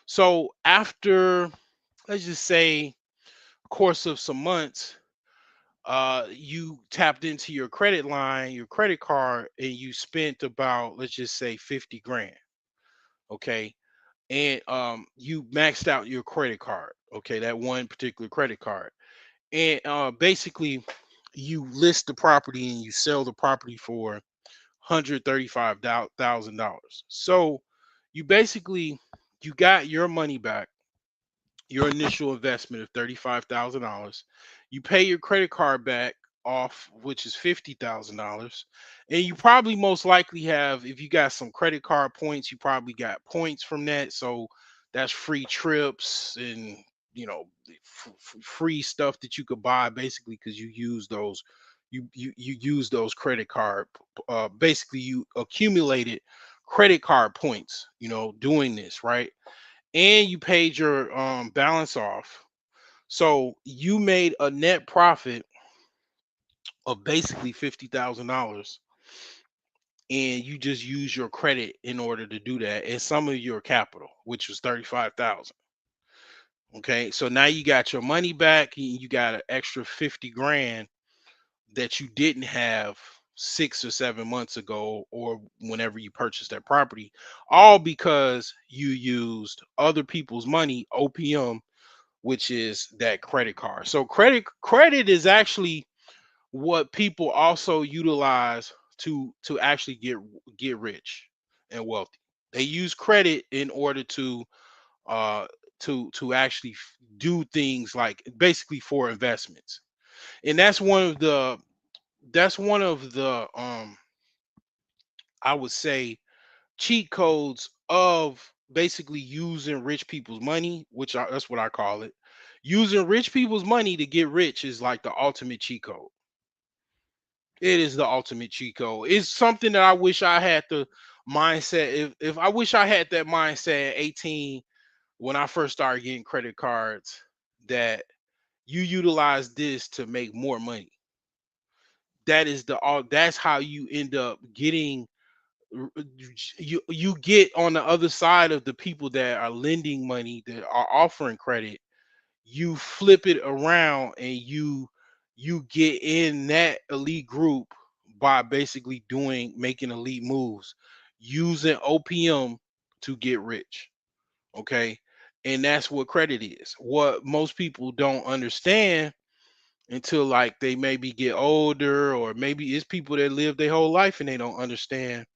So after, let's just say, course of some months, you tapped into your credit line, your credit card, and you spent about, let's just say, 50 grand. Okay. And you maxed out your credit card. Okay, that one particular credit card. And basically you list the property and you sell the property for $135,000. So you basically, you got your money back, your initial investment of $35,000. You pay your credit card back off, which is $50,000. And you probably most likely have, if you got some credit card points, you probably got points from that. So that's free trips, and free stuff that you could buy, basically, because you use those, you use those credit card, basically you accumulated credit card points, doing this, right? And you paid your balance off. So you made a net profit of basically $50,000, and you just use your credit in order to do that, and some of your capital, which was 35,000. Okay, so now you got your money back, and you got an extra 50 grand that you didn't have 6 or 7 months ago, or whenever you purchased that property, all because you used other people's money, OPM, which is that credit card. So credit is actually what people also utilize to actually get rich and wealthy. They use credit in order uh to actually do things like basically for investments. And that's one of the I would say cheat codes of basically using rich people's money, that's what I call it. Using rich people's money to get rich is like the ultimate cheat code. It is the ultimate cheat code. It's something that I wish I had the mindset. If I wish I had that mindset at 18 when I first started getting credit cards, that you utilize this to make more money. That's how you end up getting you get on the other side of the people that are lending money, that are offering credit. You flip it around, and you get in that elite group by basically making elite moves, using OPM to get rich. Okay, and that's what credit is. What most people don't understand until like they maybe get older, or maybe it's people that live their whole life and they don't understand.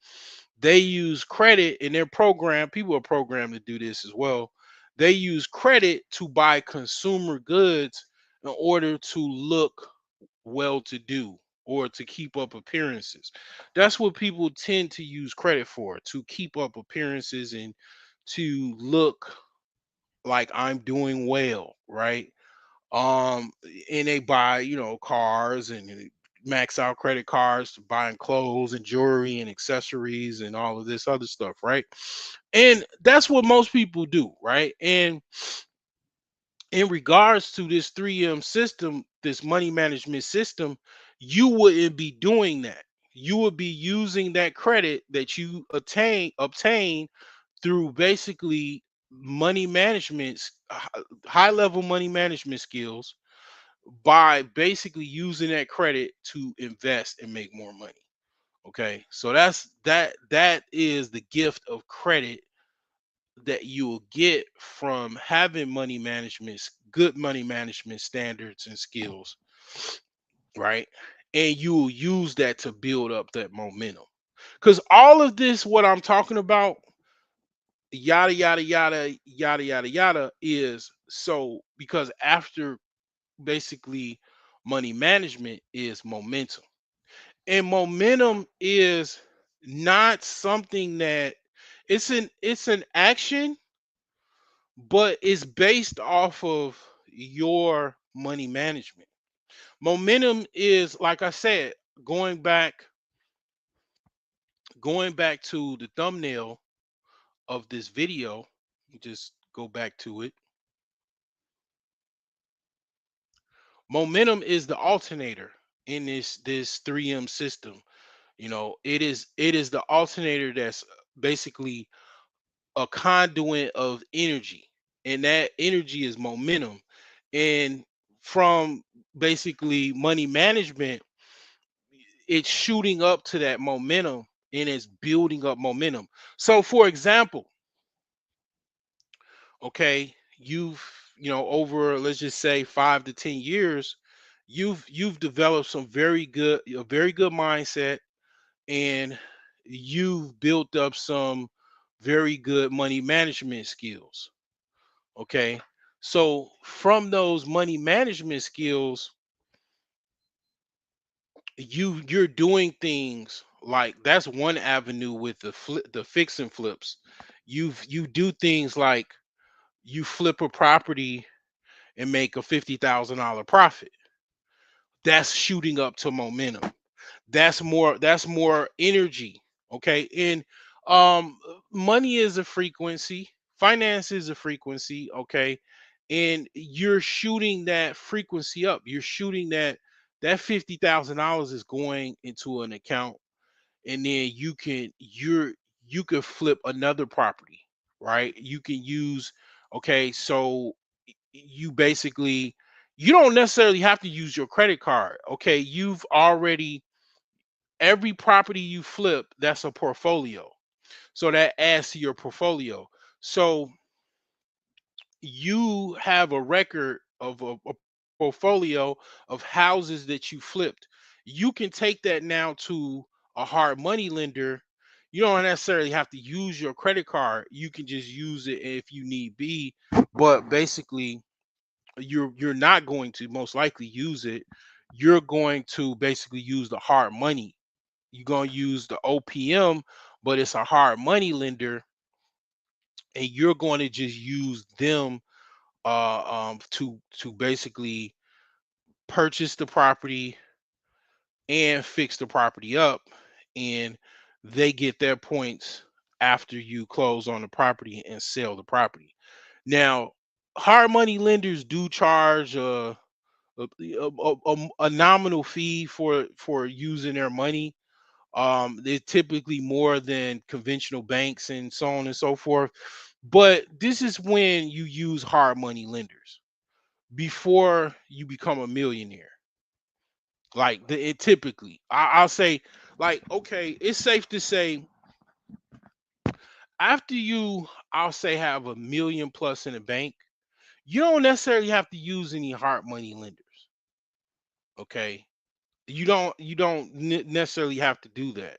They use credit in their program. People are programmed to do this as well. They use credit to buy consumer goods in order to look well to do, or to keep up appearances. That's what people tend to use credit for, to keep up appearances and to look like I'm doing well, right? um and they buy, cars, and max out credit cards to buying clothes and jewelry and accessories and all of this other stuff, right? And that's what most people do, right? And in regards to this 3M system, this money management system, you wouldn't be doing that. You would be using that credit that you obtain through basically money management, high level money management skills, by basically using that credit to invest and make more money. Okay, so that is the gift of credit that you will get from having good money management standards and skills, right? And you will use that to build up that momentum. Because all of this, what I'm talking about, yada yada yada yada yada yada, is so because after basically money management is momentum. And momentum is not something that it's an action, but it's based off of your money management. Momentum is, like I said, going back going back to the thumbnail of this video. Let me just go back to it. Momentum is the alternator in this 3M system. It is the alternator that's basically a conduit of energy, and that energy is momentum. And from basically money management, it's shooting up to that momentum, and it's building up momentum. So for example, okay, over, let's just say, 5 to 10 years, you've developed a very good mindset, and you've built up some very good money management skills. Okay. So from those money management skills, you're doing things like, that's one avenue with the fix and flips. You do things like you flip a property and make a $50,000 profit. That's shooting up to momentum. That's more energy. Okay. And Money is a frequency, finance is a frequency, okay? And you're shooting that frequency up. You're shooting that $50,000 is going into an account, and then you can flip another property, right? You can use, okay, so you basically, you don't necessarily have to use your credit card. Okay, you've already, every property you flip, that's a portfolio, so that adds to your portfolio. So you have a record of a portfolio of houses that you flipped. You can take that now to a hard money lender. You don't necessarily have to use your credit card. You can just use it if you need be. But basically, you're not going to most likely use it. You're going to basically use the hard money. You're going to use the OPM, but it's a hard money lender, and you're going to just use them to basically purchase the property and fix the property up, and they get their points after you close on the property and sell the property. Now, hard money lenders do charge a nominal fee for using their money. They're typically more than conventional banks and so on and so forth. But this is when you use hard money lenders before you become a millionaire. Like it typically, I'll say, like, okay, it's safe to say after you, I'll say, have a million plus in the bank, you don't necessarily have to use any hard money lenders. Okay, you don't necessarily have to do that.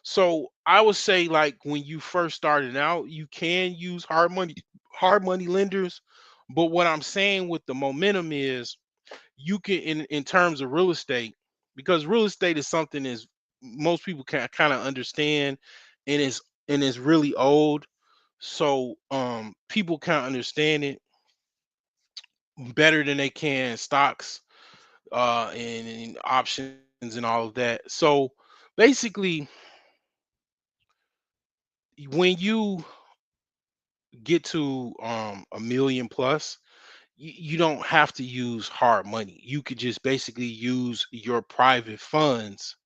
So I would say, like, when you first started out, you can use hard money lenders. But what I'm saying with the momentum is, you can, in terms of real estate, because real estate is something is most people can kind of understand, and is really old. So people can't understand it better than they can stocks, and options and all of that. So basically, when you get to a million plus, you don't have to use hard money. You could just basically use your private funds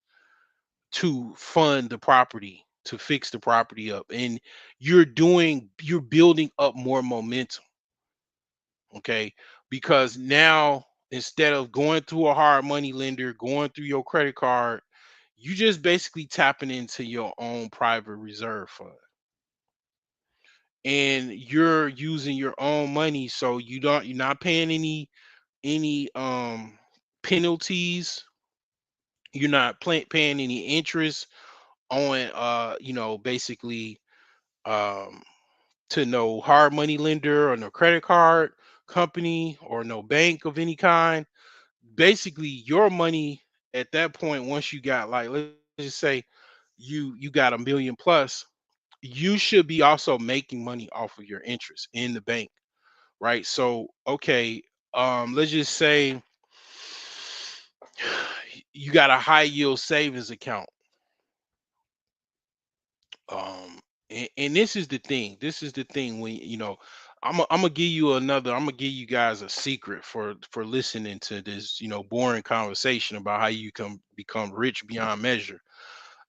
to fund the property, to fix the property up, and you're building up more momentum. Okay, because now, instead of going through a hard money lender, going through your credit card, you just basically tapping into your own private reserve fund, and you're using your own money, so you're not paying any penalties. You're not paying any interest on, basically, um to no hard money lender or no credit card company or no bank of any kind. Basically, your money at that point, once you got, like, let's just say you got a million plus, you should be also making money off of your interest in the bank, right? So okay, let's just say you got a high yield savings account. And this is the thing. This is the thing. When I'm gonna give you another. I'm gonna give you guys a secret for listening to this, boring conversation about how you can become rich beyond measure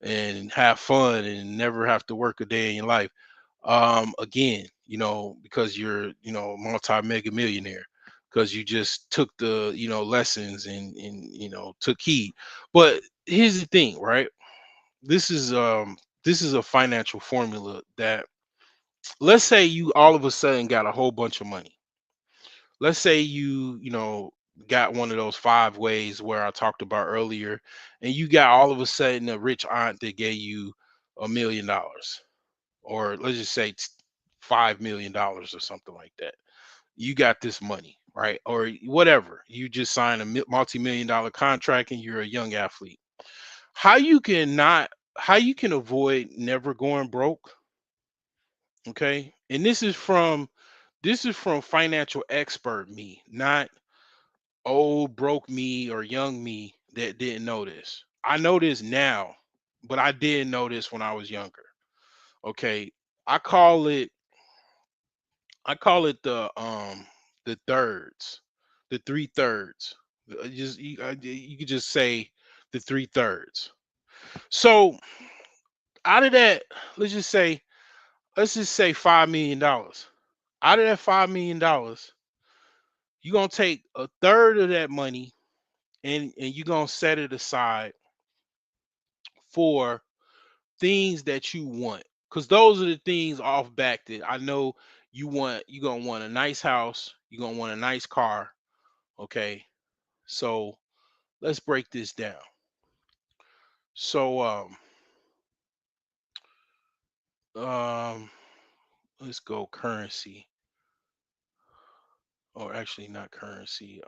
and have fun and never have to work a day in your life. Again, because you're, multi mega millionaire, because you just took the, lessons, and took heed. But here's the thing, right? This is this is a financial formula that, let's say you all of a sudden got a whole bunch of money. Let's say you got one of those five ways where I talked about earlier, and you got all of a sudden a rich aunt that gave you $1 million, or let's just say $5 million or something like that. You got this money, right? Or whatever. You just signed a multi-million dollar contract and you're a young athlete. How you can not how you can avoid never going broke, okay? And this is from financial expert me, not old broke me or young me that didn't know this. I know this now, but I didn't know this when I was younger. Okay. I call it the thirds, the three thirds. You could just say the three thirds. So out of that, let's just say $5 million. Out of that $5 million, you're gonna take a third of that money and you're gonna set it aside for things that you want. Because those are the things off back that I know you're gonna want a nice house, you're gonna want a nice car. Okay. So let's break this down. So um let's go currency, or actually not currency.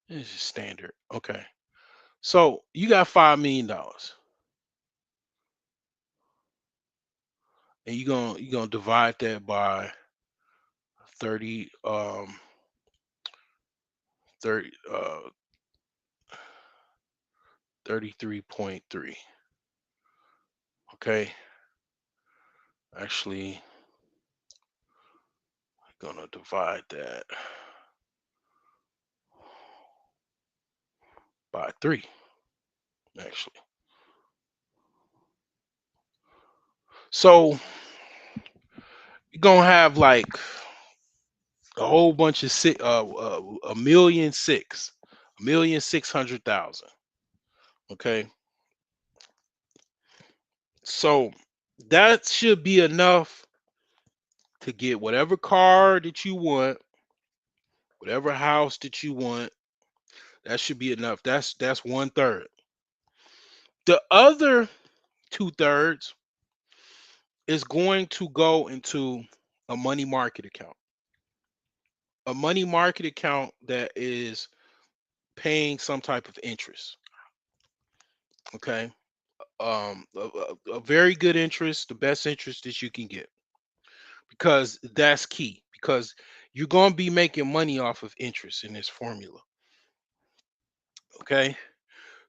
This is standard. Okay. So you got $5 million, and you're gonna divide that by 30 30 33.3. Okay. Actually, gonna divide that by 3, actually. So you're gonna have like a whole bunch of a million six, 1,600,000. Okay. So that should be enough to get whatever car that you want, whatever house that you want. That should be enough. That's one third. The other two thirds is going to go into a money market account. A money market account that is paying some type of interest. Okay. A very good interest, the best interest that you can get, because that's key. Because you're going to be making money off of interest in this formula. Okay.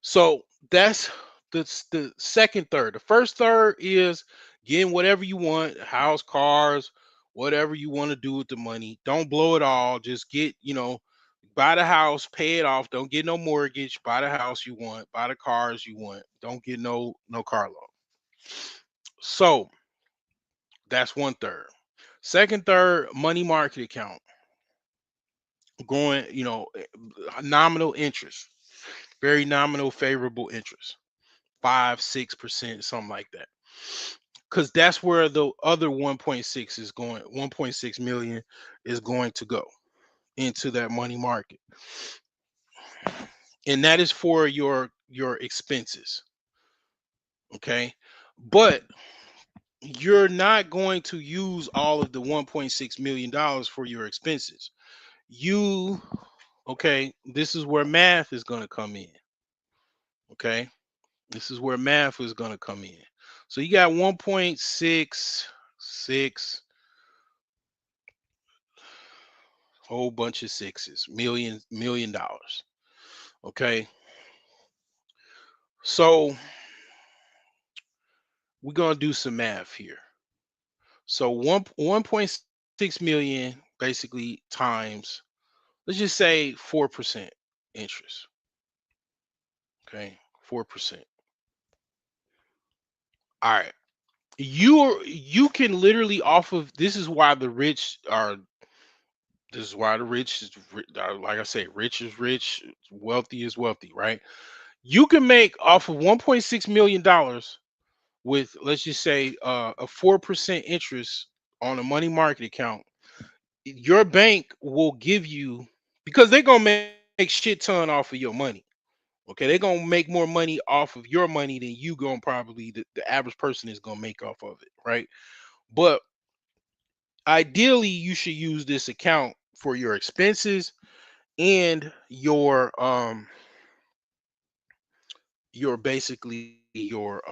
So that's the second third. The first third is getting whatever you want, house, cars, whatever you want to do with the money. Don't blow it all. Just buy the house, pay it off. Don't get no mortgage. Buy the house you want, buy the cars you want. Don't get no car loan. So that's one third. Second third, money market account. Going, nominal interest. Very nominal, favorable interest. 5-6%, something like that. Because that's where the other 1.6 is going, 1.6 million is going to go into that money market. And that is for your expenses. Okay. But you're not going to use all of the $1.6 million for your expenses. You Okay, this is where math is going to come in. Okay. This is where math is going to come in. So you got 1.66, whole bunch of sixes, million dollars. Okay. So we're going to do some math here. So 1.6 million basically times, let's just say 4% interest. Okay. 4%. All right. You can literally, off of this is why the rich are this is why the rich is like I say, rich is rich, wealthy is wealthy, right? You can make off of $1.6 million with, let's just say, a 4% interest on a money market account. Your bank will give you, because they're gonna make shit ton off of your money. Okay, they're gonna make more money off of your money than you gonna probably the average person is gonna make off of it, right? But ideally, you should use this account for your expenses and your basically your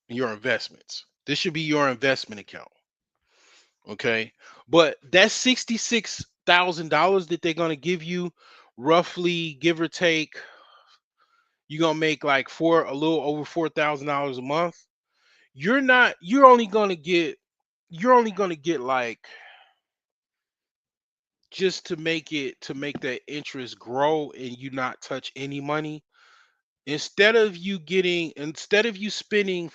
investments. This should be your investment account. Okay. But that $66,000 that they're gonna give you, roughly give or take, you're gonna make like a little over $4,000 a month. you're only going to get like, just to make that interest grow and you not touch any money, instead of you spending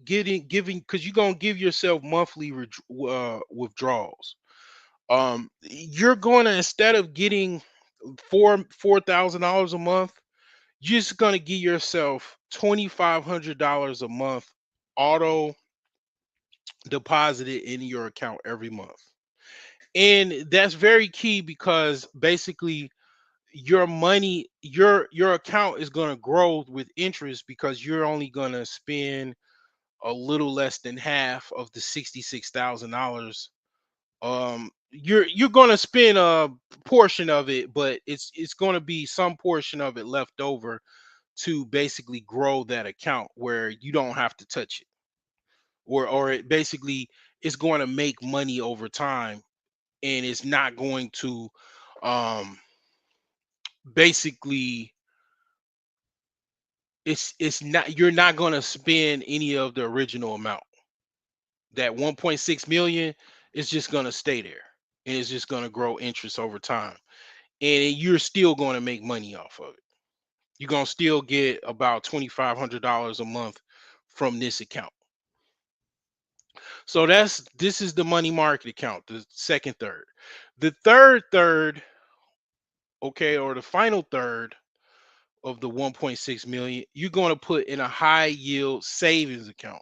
getting giving, because you're going to give yourself monthly withdrawals. You're going to, instead of getting $4,000 a month, you're just going to give yourself $2,500 a month auto deposited in your account every month. And that's very key, because basically your money, your account is going to grow with interest, because you're only going to spend a little less than half of the $66,000. You're going to spend a portion of it, but it's going to be some portion of it left over to basically grow that account where you don't have to touch it, or it basically is going to make money over time, and it's not going to um basically, it's not, you're not going to spend any of the original amount. That 1.6 million is just going to stay there, and it's just going to grow interest over time, and you're still going to make money off of it. You're going to still get about $2,500 a month from this account. So this is the money market account, the second third. The third, okay, or the final third of the 1.6 million, you're going to put in a high yield savings account.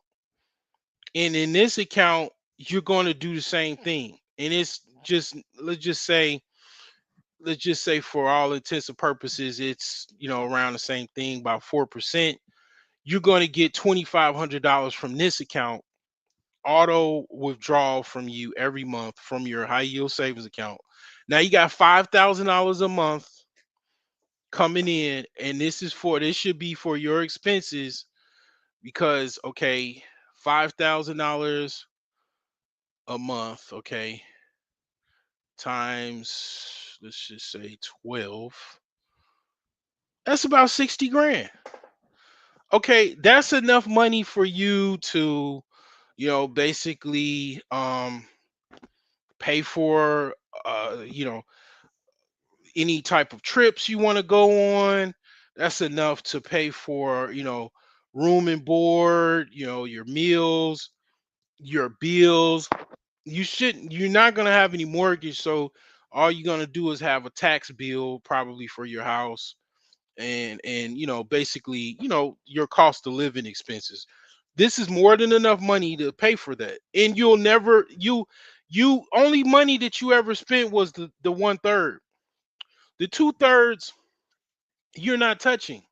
And in this account, you're going to do the same thing. And it's just, let's just say for all intents and purposes, it's, around the same thing, about 4%. You're going to get $2,500 from this account, auto withdrawal from you every month from your high yield savings account. Now you got $5,000 a month coming in, and this should be for your expenses, because okay, $5,000 a month, okay, times, let's just say 12, that's about 60 grand. Okay, that's enough money for you to, basically pay for any type of trips you want to go on. That's enough to pay for, room and board, your meals, your bills. You're not going to have any mortgage, so all you're going to do is have a tax bill probably for your house, and basically, your cost of living expenses. This is more than enough money to pay for that. And you'll never you only money that you ever spent was the one third. The two thirds you're not touching.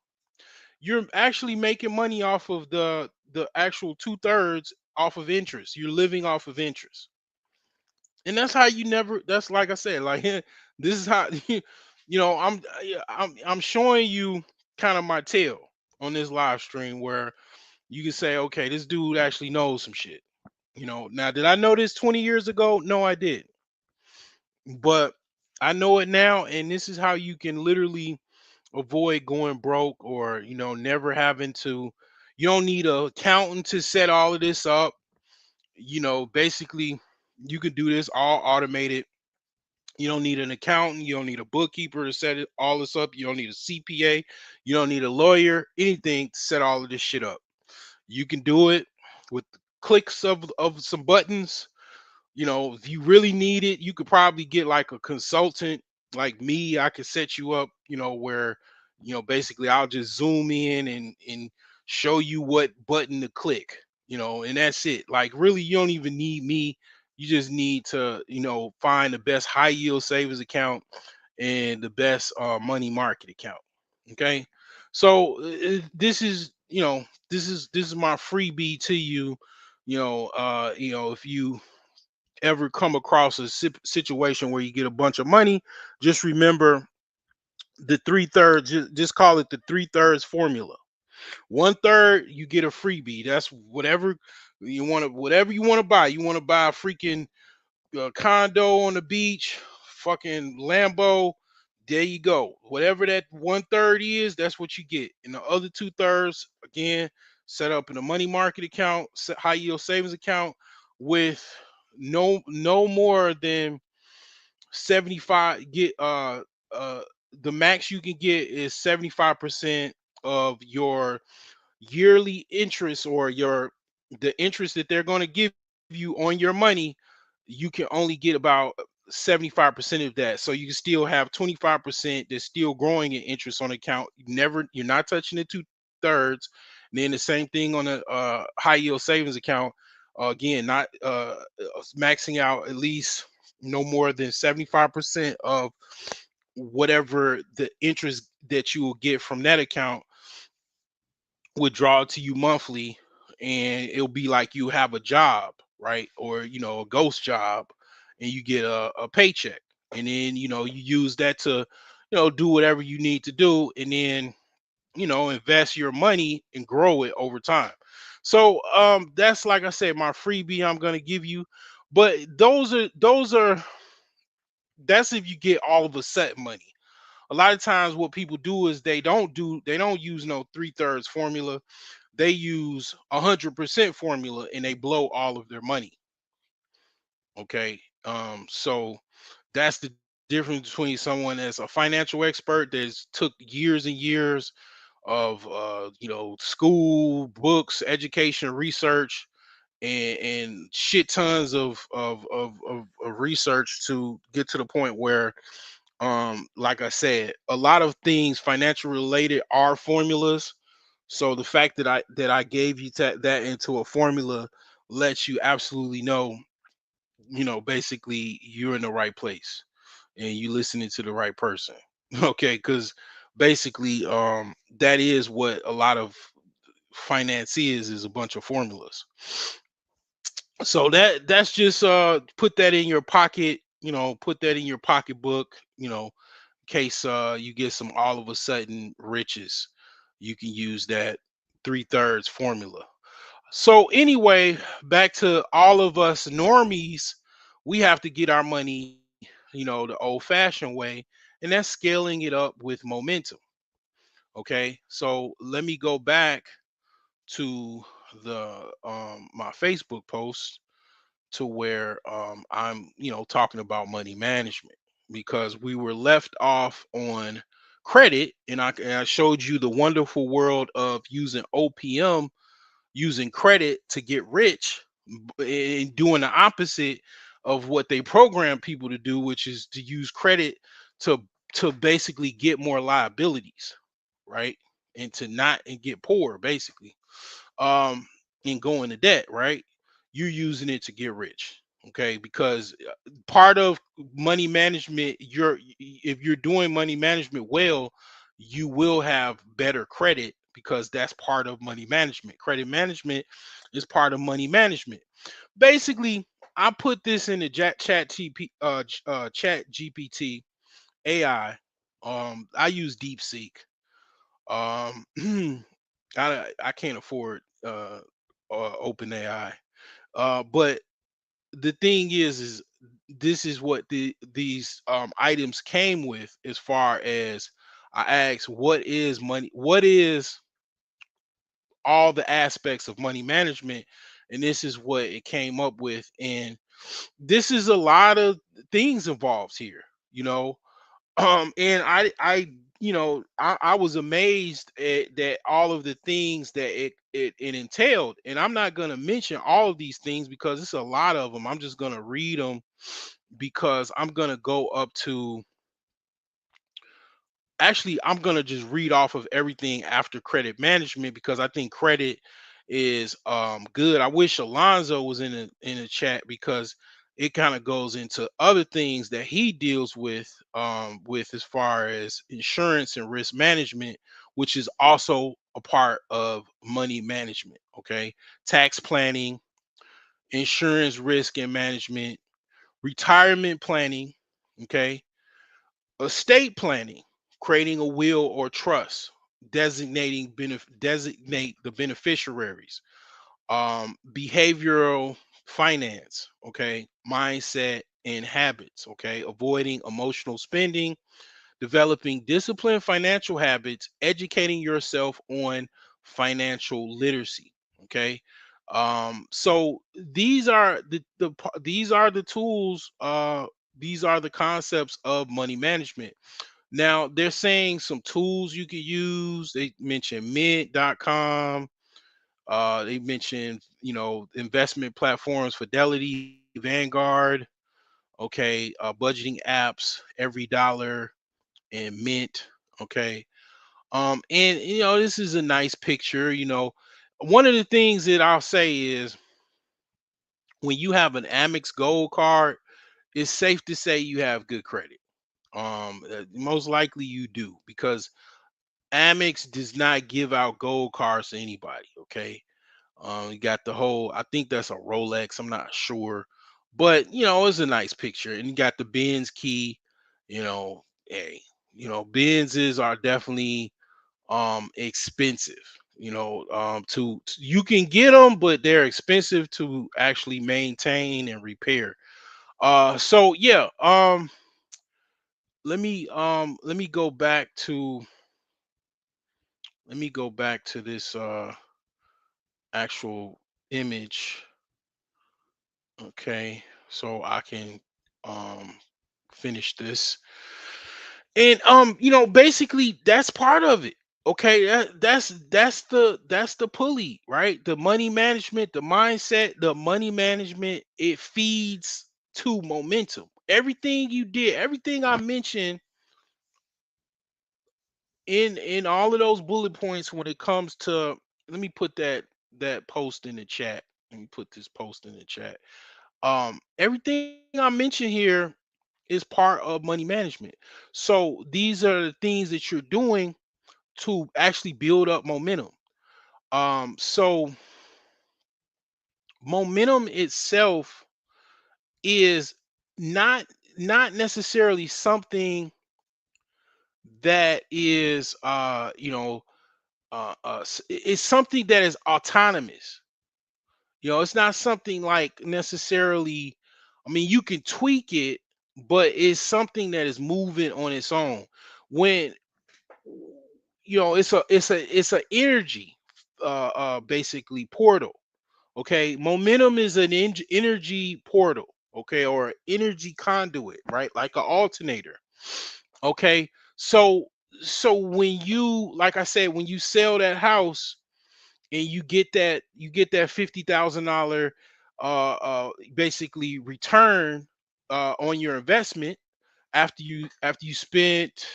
You're actually making money off of the actual two thirds, off of interest. You're living off of interest. And that's how you never, that's like I said, like this is how I'm showing you kind of my tail on this live stream, where you can say, okay, this dude actually knows some shit. Now, did I know this 20 years ago? No, I did. But I know it now, and this is how you can literally avoid going broke, or never having to. You don't need a accountant to set all of this up. Basically, you can do this all automated. You don't need an accountant. You don't need a bookkeeper to set all this up. You don't need a CPA. You don't need a lawyer, anything to set all of this shit up. You can do it with clicks of some buttons. If you really need it, you could probably get like a consultant like me. I could set you up, where, basically I'll just zoom in and show you what button to click, and that's it. Like, really, you don't even need me. You just need to, find the best high yield savings account and the best money market account. Okay. So this is, this is my freebie to you. If you ever come across a situation where you get a bunch of money, just remember the three thirds. Just call it the three thirds formula. One third, you get a freebie. That's whatever you want to buy. You want to buy a freaking condo on the beach, fucking Lambo. There you go. Whatever that one third is, that's what you get. And the other two thirds, again, set up in a money market account, high yield savings account with no more than 75. Get uh the max you can get is 75% of your yearly interest, or the interest that they're going to give you on your money. You can only get about 75% of that, so you can still have 25% that's still growing in interest on account. You're not touching the 2/3. And then the same thing on a high yield savings account. Again, not maxing out at least no more than 75% of whatever the interest that you will get from that account withdraw to you monthly, and it'll be like you have a job, right? Or a ghost job, and you get a paycheck, and then you use that to do whatever you need to do, and then invest your money and grow it over time. So that's, like I said, my freebie I'm going to give you. But those are that's if you get all of a set money. A lot of times what people do is they don't use no 3/3 formula. They use 100% formula, and they blow all of their money. Okay. So that's the difference between someone that's a financial expert that's took years and years of school, books, education, research, and shit tons of research to get to the point where, like I said, a lot of things financial related are formulas. So the fact that I gave you that into a formula lets you absolutely know, basically you're in the right place and you listening to the right person. Okay, because basically that is what a lot of finance is a bunch of formulas. So that's just put that in your pocket, put that in your pocketbook, in case you get some all of a sudden riches. You can use that 3/3 formula. So anyway, back to all of us normies, we have to get our money, the old-fashioned way, and that's scaling it up with momentum. Okay, so let me go back to the my Facebook post to where I'm, talking about money management, because we were left off on credit, and I showed you the wonderful world of using OPM, using credit to get rich, and doing the opposite of what they program people to do, which is to use credit to basically get more liabilities, right? And to not and get poor, basically, um, and go into debt, right? You're using it to get rich, okay? Because part of money management, if you're doing money management well, you will have better credit, because that's part of money management. Credit management is part of money management. Basically, I put this in the chat GPT AI. I use DeepSeek. I can't afford open AI. But the thing is this is what these items came with. As far as I asked, what is money? What is all the aspects of money management? And this is what it came up with. And this is a lot of things involved here, you know. And I was amazed at that, all of the things that it entailed. And I'm not going to mention all of these things because it's a lot of them. I'm just going to read them, because I'm going to go up to, actually, I'm going to just read off of everything after credit management, because I think credit is good. I wish Alonzo was in the chat, because it kind of goes into other things that he deals with as far as insurance and risk management, which is also a part of money management. Okay, tax planning, insurance risk and management, retirement planning. Okay, estate planning, creating a will or trust, designate the beneficiaries, behavioral finance, okay, mindset and habits, okay, avoiding emotional spending, developing disciplined financial habits, educating yourself on financial literacy. Okay. So these are these are the tools, these are the concepts of money management. Now they're saying some tools you could use. They mentioned mint.com. They mentioned, investment platforms, Fidelity, Vanguard, okay, budgeting apps, Every Dollar, and Mint. Okay. And this is a nice picture. One of the things that I'll say is when you have an Amex Gold card, it's safe to say you have good credit. Most likely you do, because Amex does not give out gold cards to anybody. Okay. You got the whole, I think that's a Rolex. I'm not sure, but it's a nice picture. And you got the Benz key. Hey, Benzes are definitely expensive. You can get them, but they're expensive to actually maintain and repair. So yeah, let me go back to this actual image. Okay, so I can um finish this. And basically that's part of it. Okay, that's the pulley, right? The money management, the mindset, the money management, it feeds to momentum. Everything you did, everything I mentioned in all of those bullet points when it comes to, let me put that post in the chat. Let me put this post in the chat. Everything I mentioned here is part of money management. So these are the things that you're doing to actually build up momentum. So momentum itself is not necessarily something that is it's something that is autonomous. It's not something like necessarily, I mean, you can tweak it, but it's something that is moving on its own. When it's a energy, basically portal. Okay, momentum is an energy portal. Okay, or energy conduit, right? Like an alternator. Okay, so when you, like I said, when you sell that house and you get that $50,000 basically return on your investment after you spent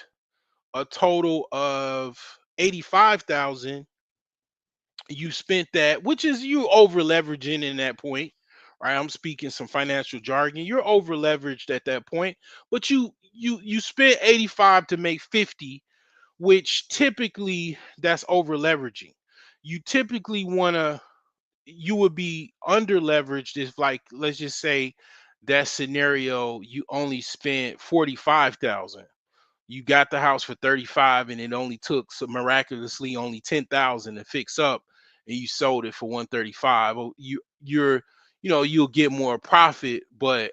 a total of 85,000. You spent that, which is you over leveraging in that point, right? I'm speaking some financial jargon. You're over leveraged at that point, but you spent 85 to make 50, which typically that's over leveraging. You typically want to, you would be under leveraged if, like, let's just say that scenario, you only spent 45,000. You got the house for 35 and it only took, so miraculously, only 10,000 to fix up, and you sold it for 135. Well, you'll get more profit, but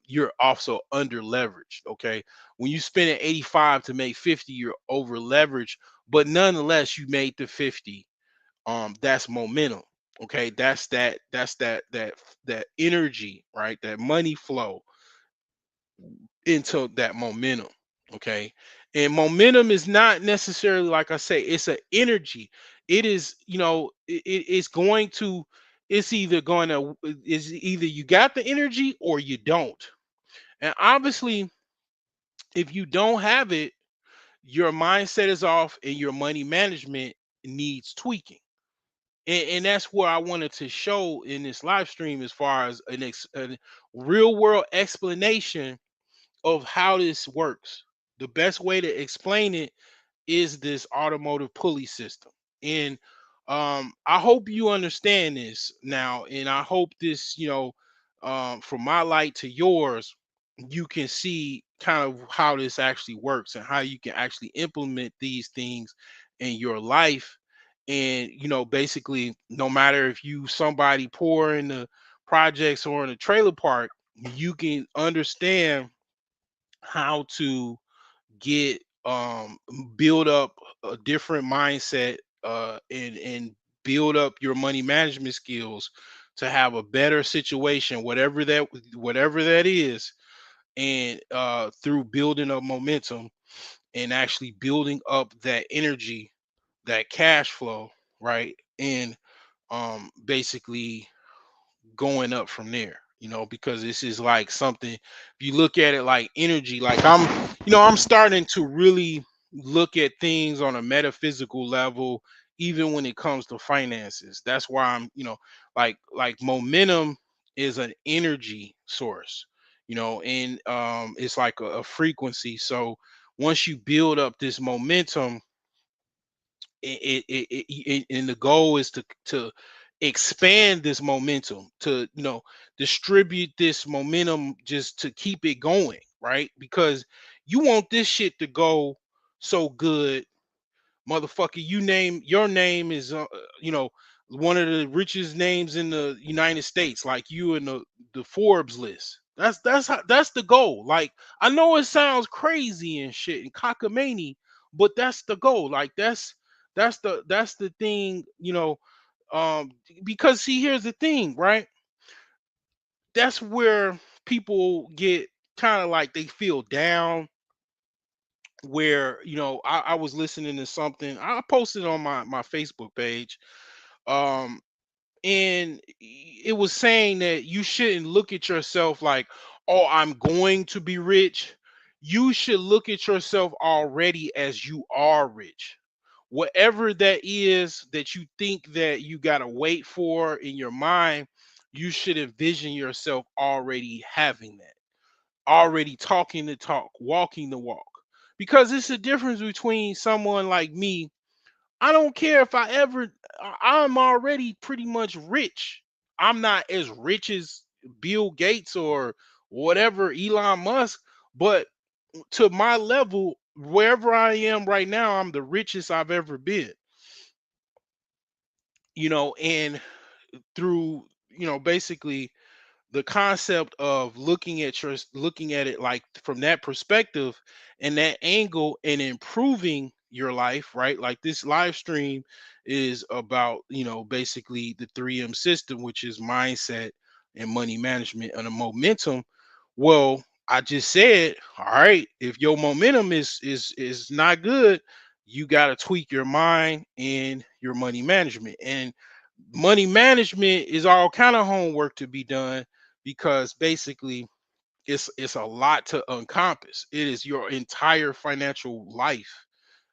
you're also under leveraged. Okay, when you spend 85 to make 50, you're over leveraged, but nonetheless you made the 50. That's momentum. Okay, that's that energy, right? That money flow into that momentum. Okay, and momentum is not necessarily, like I say, it's an energy. It is, it's going to, it's either you got the energy or you don't. And obviously if you don't have it, your mindset is off and your money management needs tweaking. And that's what I wanted to show in this live stream, as far as a real world explanation of how this works. The best way to explain it is this automotive pulley system. And I hope you understand this now. And I hope this, from my light to yours, you can see kind of how this actually works and how you can actually implement these things in your life. And, basically, no matter if you somebody poor in the projects or in a trailer park, you can understand how to get build up a different mindset and build up your money management skills to have a better situation, whatever that is, and through building up momentum and actually building up that energy, that cash flow, right? And basically going up from there, because this is like something, if you look at it like energy, like I'm starting to really look at things on a metaphysical level, even when it comes to finances. That's why like momentum is an energy source, and it's like a frequency. So once you build up this momentum, and the goal is to expand this momentum, to distribute this momentum, just to keep it going, right? Because you want this shit to go so good, motherfucker. Your name is one of the richest names in the United States, like you in the Forbes list. That's the goal. Like, I know it sounds crazy and shit and cockamamie, but that's the goal. Like, that's the thing, because see, here's the thing, right? That's where people get kind of like they feel down, where I was listening to something I posted on my Facebook page, um and it was saying that you shouldn't look at yourself like, oh, I'm going to be rich. You should look at yourself already as you are rich. Whatever that is that you think that you got to wait for in your mind, you should envision yourself already having that, already talking the talk, walking the walk. Because it's the difference between someone like me. I don't care if I'm already pretty much rich. I'm not as rich as Bill Gates or whatever, Elon Musk, but to my level, wherever I am right now, I'm the richest I've ever been. And through, basically the concept of looking at it like from that perspective and that angle, and improving your life, right? Like, this live stream is about, basically the 3M system, which is mindset and money management and a momentum. Well, I just said, all right, if your momentum is not good, you got to tweak your mind and your money management. And money management is all kind of homework to be done, because basically it's a lot to encompass. It is your entire financial life,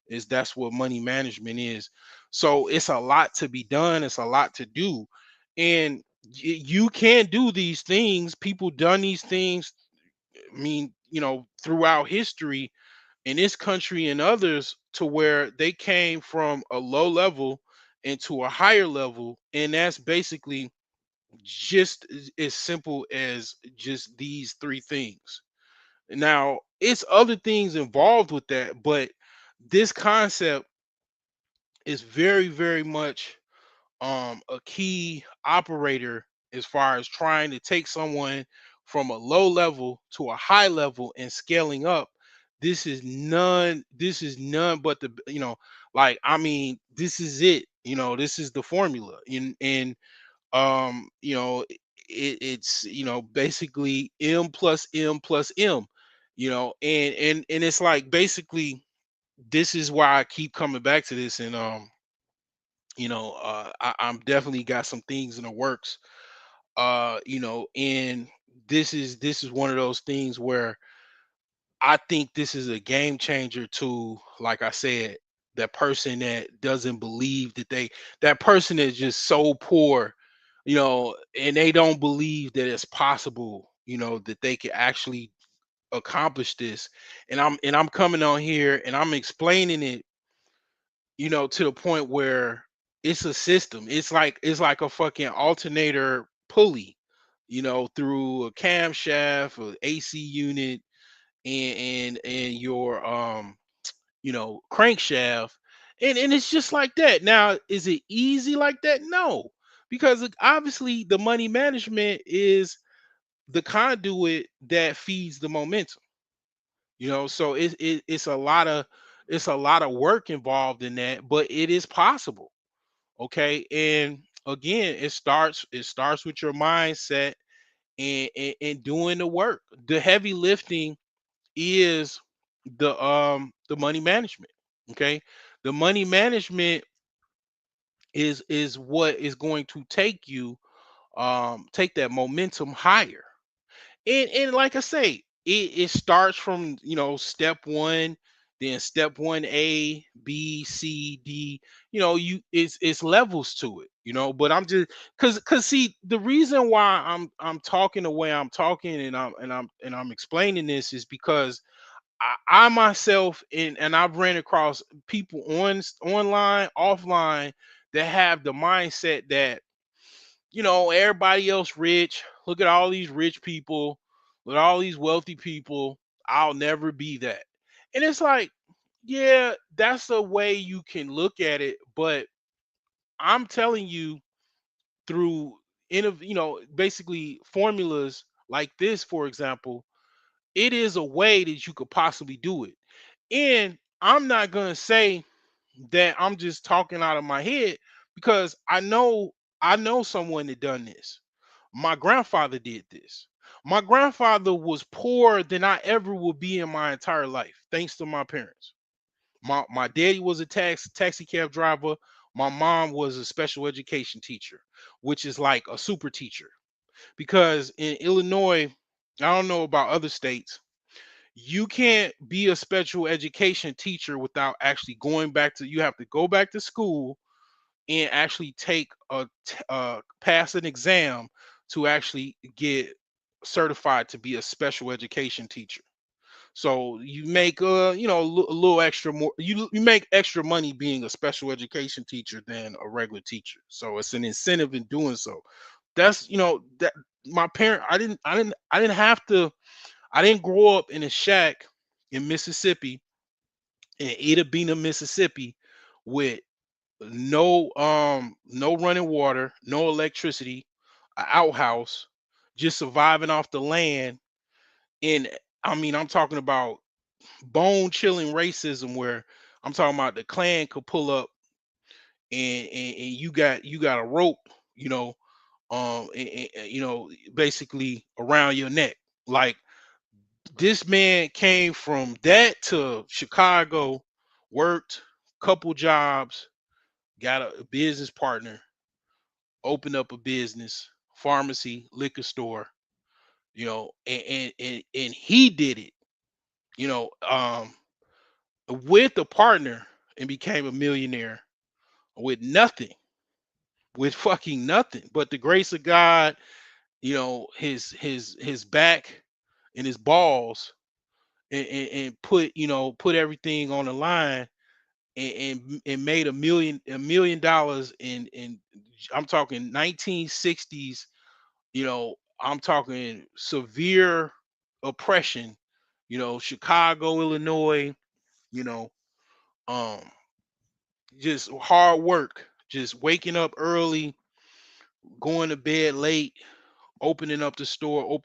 is that's what money management is. So it's a lot to be done, it's a lot to do. And you can do these things. People done these things, I mean, throughout history in this country and others, to where they came from a low level into a higher level. And that's basically just as simple as just these three things. Now, it's other things involved with that, but this concept is very, very much a key operator as far as trying to take someone from a low level to a high level and scaling up. This is none but the, like, I mean, this is it. This is the formula. And it's, basically M plus M plus M. And it's like, basically, this is why I keep coming back to this. And I'm definitely got some things in the works. And this is one of those things where I think this is a game changer to, like I said, that person that doesn't believe that person is just so poor, and they don't believe that it's possible, that they can actually accomplish this. And I'm coming on here and I'm explaining it, to the point where it's a system. It's like a fucking alternator pulley, through a camshaft or AC unit, and your crankshaft. And it's just like that. Now, is it easy like that? No, because obviously the money management is the conduit that feeds the momentum. So it's a lot of It's a lot of work involved in that, but it is possible. Okay. And again, it starts with your mindset and doing the work. The heavy lifting is the money management. Okay. The money management is what is going to take that momentum higher. And like I say, it starts from step one, then step 1A, B, C, D. It's levels to it, but I'm just because see, the reason why I'm talking the way I'm talking, and I'm explaining this is because I myself, and I've ran across people online, offline, that have the mindset that everybody else rich. Look at all these rich people, with all these wealthy people. I'll never be that. And it's like, yeah, that's a way you can look at it, but I'm telling you, through basically formulas like this, for example, it is a way that you could possibly do it. And I'm not gonna say that I'm just talking out of my head, because I know someone that done this. My grandfather did this. My grandfather was poorer than I ever will be in my entire life, thanks to my parents. My daddy was a taxi cab driver. My mom was a special education teacher, which is like a super teacher. Because in Illinois, I don't know about other states, you can't be a special education teacher without actually going back to you have to go back to school and actually pass an exam to actually get certified to be a special education teacher. So you make a little extra more, you make extra money being a special education teacher than a regular teacher. So it's an incentive in doing so. That's that my parent I didn't have to I didn't grow up in a shack in Mississippi, in Itta Bena, Mississippi, with no running water, no electricity, a outhouse, just surviving off the land. And I mean, I'm talking about bone chilling racism, where I'm talking about the Klan could pull up, and you got a rope, you know, basically around your neck. Like, this man came from that to Chicago, worked couple jobs, got a business partner, opened up a business, pharmacy, liquor store, and he did it, you know, um, with a partner, and became a millionaire with nothing, with fucking nothing but the grace of God, his back and his balls, and put everything on the line, and made $1 million in I'm talking 1960s. I'm talking severe oppression. Chicago, Illinois. You know, um, just hard work, just waking up early, going to bed late, opening up the store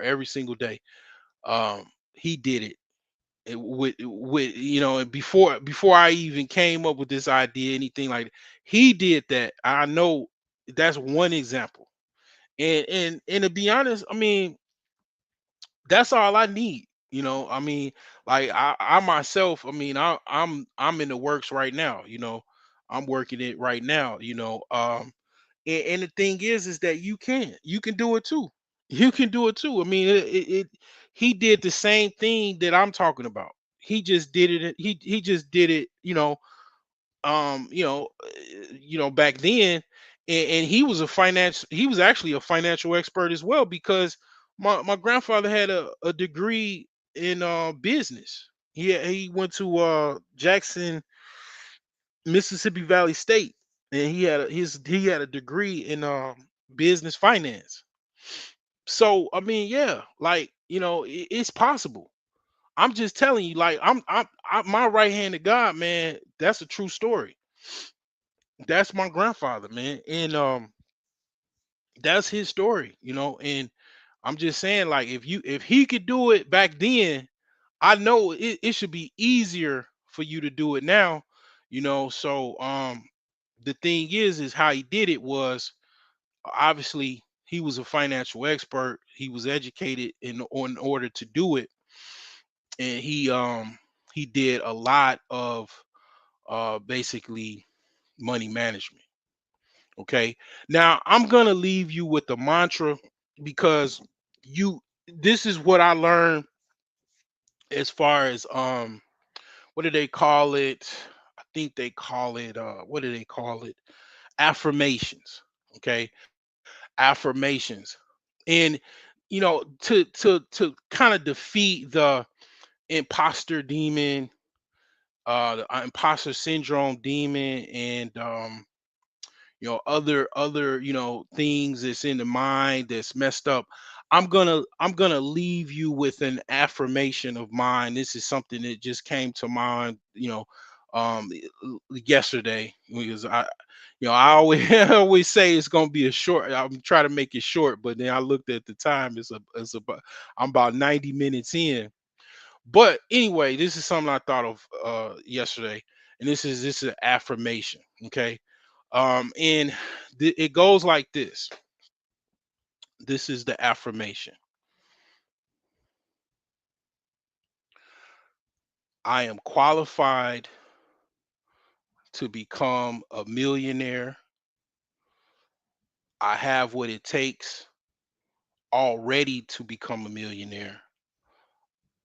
every single day. He did it. With and before I even came up with this idea, anything like that, he did that. I know that's one example. And to be honest, I mean, that's all I need. I mean, like, I myself, I mean, I'm in the works right now. I'm working it right now. And the thing is that you can do it too. You can do it too. I mean, he did the same thing that I'm talking about. He just did it. He just did it. Back then, and he was actually a financial expert as well, because my grandfather had a degree in business. He went to Jackson, Mississippi Valley State, and he had a degree in business finance. So I mean, yeah, like, it's possible. I'm just telling you, like, my right hand to God, man. That's a true story. That's my grandfather, man, and that's his story. And I'm just saying, like, if he could do it back then, I know it should be easier for you to do it now, so the thing is how he did it was obviously he was a financial expert. He was educated in order to do it, and he did a lot of basically money management. Okay. Now I'm gonna leave you with the mantra because you this is what I learned as far as what do they call it? I think they call it what do they call it? Affirmations. Okay. Affirmations. And to kind of defeat the imposter demon, the imposter syndrome demon, and other things that's in the mind that's messed up. I'm gonna leave you with an affirmation of mine. This is something that just came to mind, yesterday, because I always I always say it's gonna be a short. I'm trying to make it short, but then I looked at the time. It's about I'm about 90 minutes in. But anyway, this is something I thought of yesterday, and this is an affirmation. Okay. And it goes like this. This is the affirmation. I am qualified to become a millionaire. I have what it takes already to become a millionaire.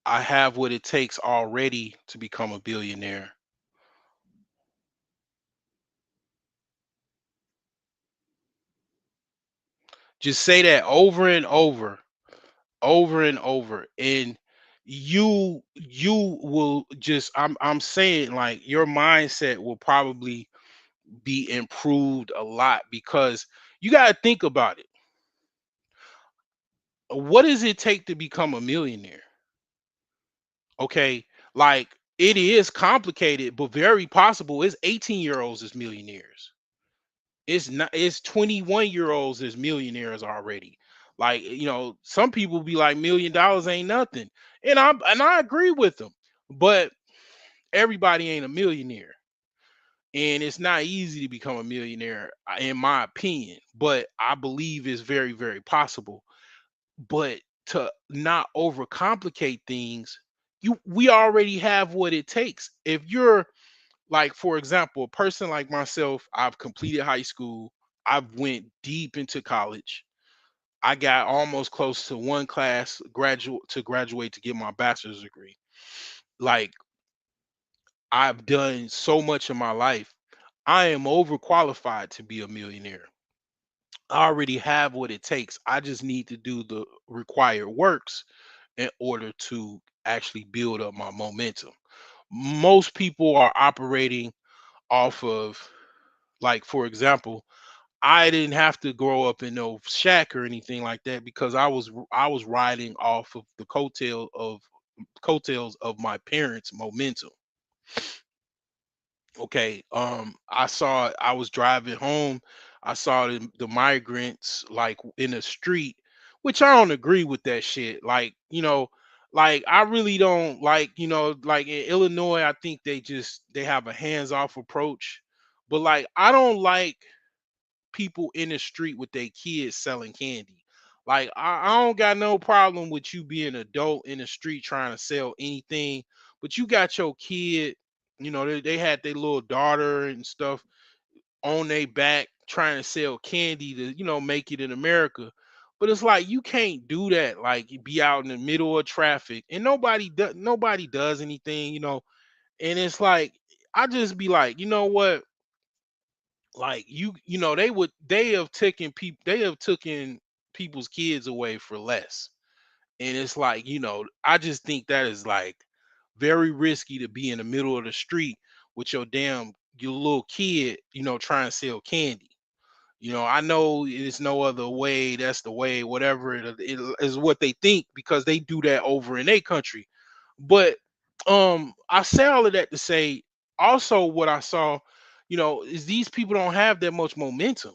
I have what it takes already to become a billionaire. Just say that over and over, and you will just I'm saying, like, your mindset will probably be improved a lot because you got to think about it. What does it take to become a millionaire? Okay, like, it is complicated, but very possible. It's 18-year-olds as millionaires. It's 21-year-olds as millionaires already. Like, some people be like, $1 million ain't nothing. And I agree with them. But everybody ain't a millionaire. And it's not easy to become a millionaire, in my opinion, but I believe it's very, very possible. But to not overcomplicate things, we already have what it takes. If you're, like, for example, a person like myself, I've completed high school, I've went deep into college. I got almost close to one class graduate to get my bachelor's degree. Like, I've done so much in my life. I am overqualified to be a millionaire. I already have what it takes. I just need to do the required works in order to actually build up my momentum. Most people are operating off of, like, for example, I didn't have to grow up in no shack or anything like that because I was riding off of the coattails of my parents' momentum. Okay, I was driving home. I saw the migrants, like, in the street, which I don't agree with that shit. Like, like, I really don't like, like, in Illinois, I think they have a hands-off approach. But, like, I don't like people in the street with their kids selling candy. Like, I don't got no problem with you being an adult in the street trying to sell anything, but you got your kid, they had their little daughter and stuff on their back trying to sell candy to, make it in America. But it's like, you can't do that. Like, you be out in the middle of traffic and nobody does anything, and it's like, I just be like, you know what? Like, they have taken people's kids away for less. And it's like, I just think that is, like, very risky to be in the middle of the street with your little kid, trying to sell candy. I know it's no other way, that's the way, whatever it is what they think, because they do that over in their country. But I say all of that to say, also, what I saw, is these people don't have that much momentum.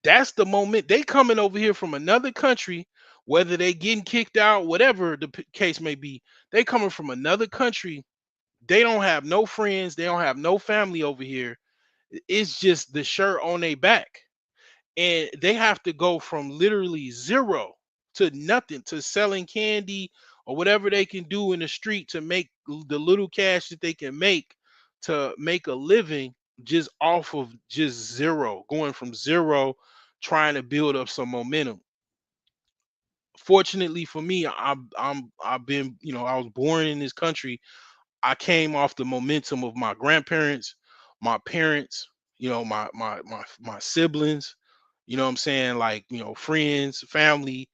That's the moment they coming over here from another country whether they getting kicked out, whatever the case may be, they coming from another country. They don't have no friends, they don't have no family over here. It's just the shirt on their back, and they have to go from literally zero to nothing, to selling candy or whatever they can do in the street to make the little cash that they can make to make a living, just off of just zero, going from zero, trying to build up some momentum. Fortunately for me, I've been, I was born in this country. I came off the momentum of my grandparents, my parents, my siblings, what I'm saying, like, friends, family.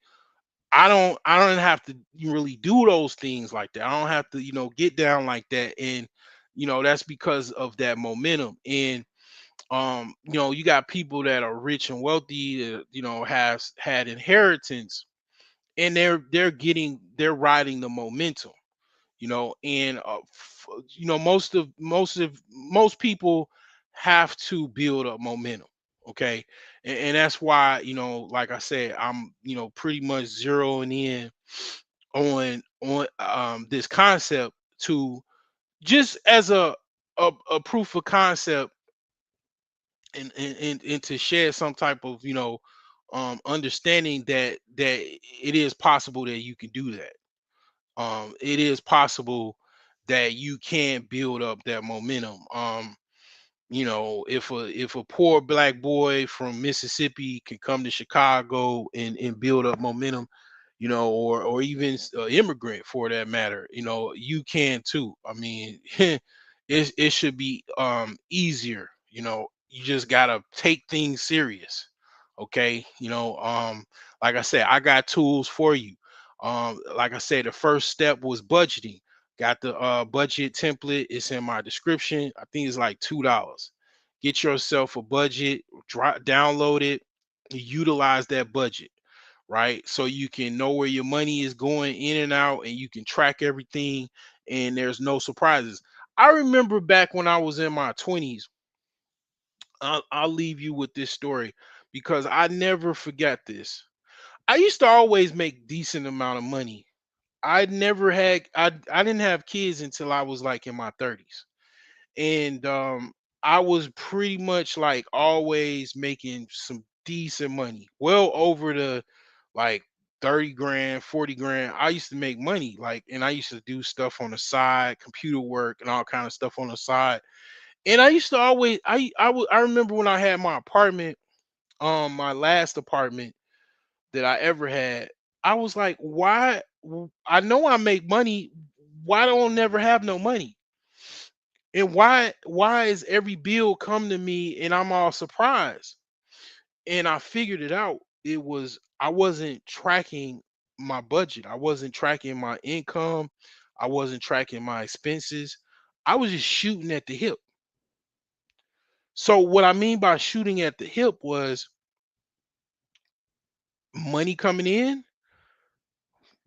I don't have to really do those things like that. I don't have to, get down like that. And that's because of that momentum. And you got people that are rich and wealthy that, has had inheritance, and they're riding the momentum, and most people have to build up momentum. Okay. And that's why, like I said, I'm, pretty much zeroing in on this concept, to just as a proof of concept, and to share some type of, understanding that it is possible that you can do that. It is possible that you can build up that momentum. If a poor black boy from Mississippi can come to Chicago and build up momentum, or even immigrant for that matter, you can too. I mean, it should be easier. You just gotta take things serious. Okay. Like I said, I got tools for you. Like I said, the first step was budgeting. Got the budget template. It's in my description. I think it's like $2. Get yourself a budget, download it, utilize that budget, right? So you can know where your money is going in and out, and you can track everything, and there's no surprises. I remember back when I was in my 20s, I'll leave you with this story because I never forget this. I used to always make decent amount of money. I didn't have kids until I was like in my 30s. And I was pretty much like always making some decent money. Well over the like 30 grand, 40 grand. I used to make money, like, and I used to do stuff on the side, computer work and all kind of stuff on the side. And I used to always I remember when I had my apartment, my last apartment that I ever had, I was like, why? I know I make money. Why don't I never have no money? And why is every bill come to me and I'm all surprised? And I figured it out. It was I wasn't tracking my budget. I wasn't tracking my income. I wasn't tracking my expenses. I was just shooting at the hip. So what I mean by shooting at the hip was money coming in,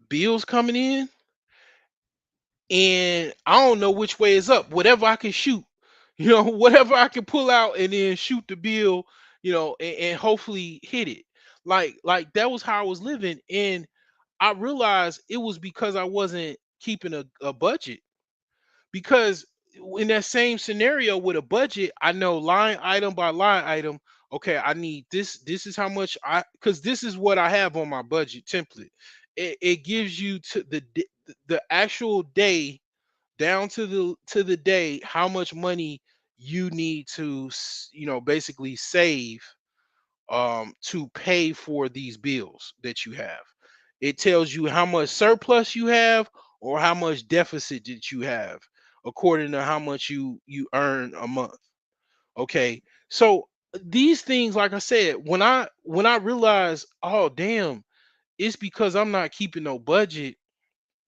bills coming in, and I don't know which way is up. Whatever I can shoot, whatever I can pull out and then shoot the bill, and hopefully hit it. Like that was how I was living, and I realized it was because I wasn't keeping a budget. Because in that same scenario with a budget, I know line item by line item. Okay, I need this. This is how much because this is what I have on my budget template. It gives you to the actual day, down to the day, how much money you need to basically save to pay for these bills that you have. It tells you how much surplus you have or how much deficit that you have according to how much you earn a month. Okay. So these things, like I said, when I realized, oh damn, it's because I'm not keeping no budget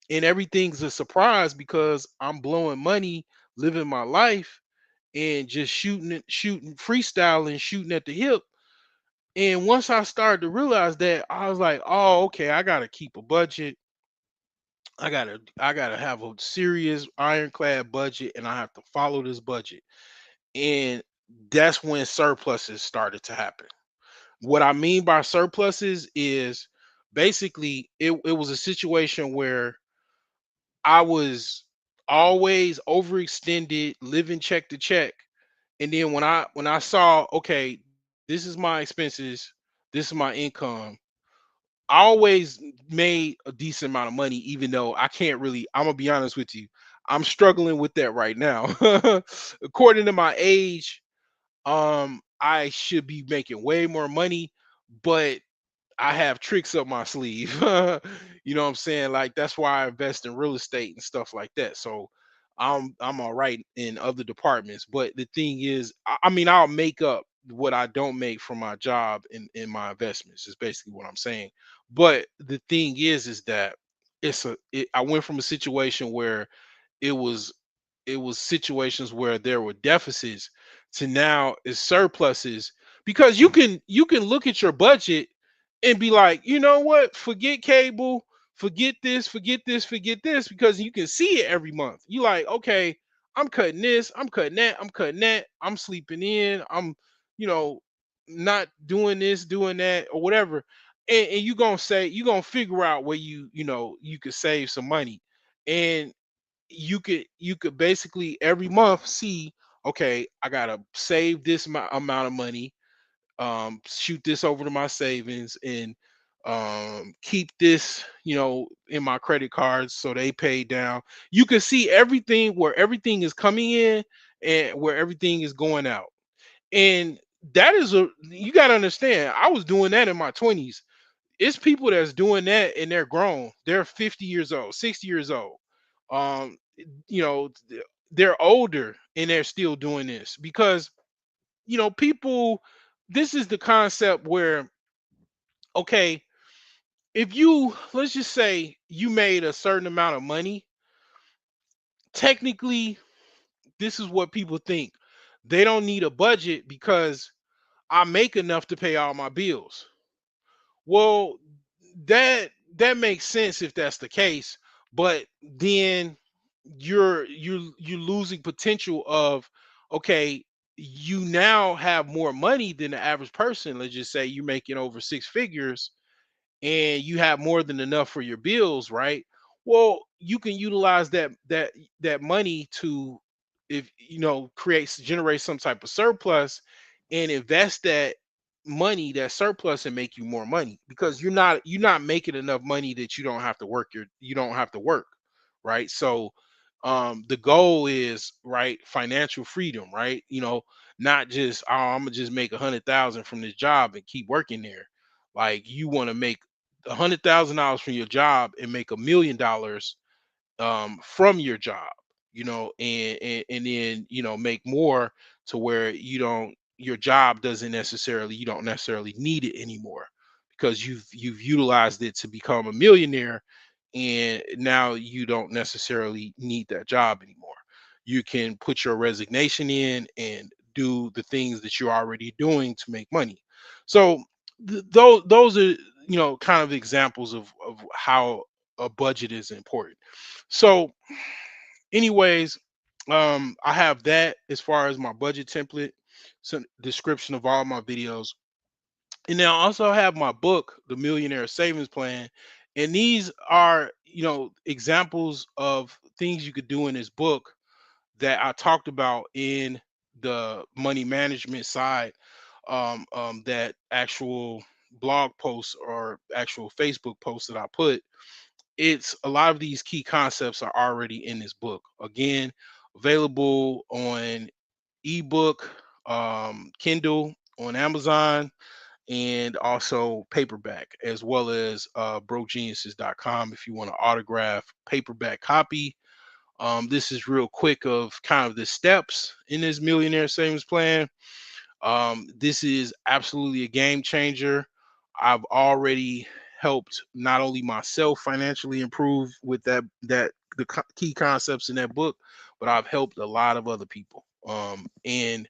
and everything's a surprise because I'm blowing money, living my life, and just shooting freestyling, shooting at the hip. And once I started to realize that, I was like, oh, okay, I gotta keep a budget. I gotta have a serious ironclad budget, and I have to follow this budget. And that's when surpluses started to happen. What I mean by surpluses is Basically, it was a situation where I was always overextended, living check to check. And then when I saw, okay, this is my expenses, this is my income, I always made a decent amount of money, even though I can't really, I'm gonna be honest with you, I'm struggling with that right now. According to my age, I should be making way more money, but I have tricks up my sleeve. You know what I'm saying? Like that's why I invest in real estate and stuff like that. So I'm all right in other departments. But the thing is, I mean, I'll make up what I don't make from my job in my investments, is basically what I'm saying. But the thing is that I went from a situation where it was it was situations where there were deficits to now is surpluses, because you can look at your budget and be like, you know what, forget cable, forget this, forget this, forget this, because you can see it every month. You like, okay, I'm cutting this, I'm cutting that, I'm cutting that, I'm sleeping in, I'm, you know, not doing this, doing that, or whatever. And you gonna say, you gonna figure out where you could save some money. And you could basically every month see, okay, I gotta save this amount of money, shoot this over to my savings, and keep this, in my credit cards so they pay down. You can see everything, where everything is coming in and where everything is going out. And that is a you got to understand, I was doing that in my 20s. It's people that's doing that and they're grown. They're 50 years old, 60 years old. Um, they're older and they're still doing this because, people, this is the concept where, okay, if you, let's just say you made a certain amount of money, technically, this is what people think. They don't need a budget because I make enough to pay all my bills. Well, that makes sense if that's the case, but then you're losing potential of, okay, you now have more money than the average person. Let's just say you're making over six figures and you have more than enough for your bills, right? Well, you can utilize that money to, if generate some type of surplus, and invest that money, that surplus, and make you more money, because you're not making enough money that you don't have to work, right? So the goal is, right, financial freedom, right? Not just, oh, I'm gonna just make 100,000 from this job and keep working there. Like, you want to make $100,000 from your job and make $1 million from your job, and then make more, to where your job doesn't necessarily you don't necessarily need it anymore, because you've utilized it to become a millionaire, and now you don't necessarily need that job anymore. You can put your resignation in and do the things that you're already doing to make money. So those are, kind of examples of how a budget is important. So, anyways, I have that as far as my budget template, some description of all my videos. And then I also have my book, The Millionaire Savings Plan. And these are, examples of things you could do in this book that I talked about in the money management side, that actual blog post or actual Facebook post that I put. It's a lot of these key concepts are already in this book. Again, available on ebook, Kindle, on Amazon, and also paperback, as well as brogeniuses.com if you want to autograph paperback copy. This is real quick of kind of the steps in this millionaire savings plan. This is absolutely a game changer. I've already helped not only myself financially improve with key concepts in that book, but I've helped a lot of other people. And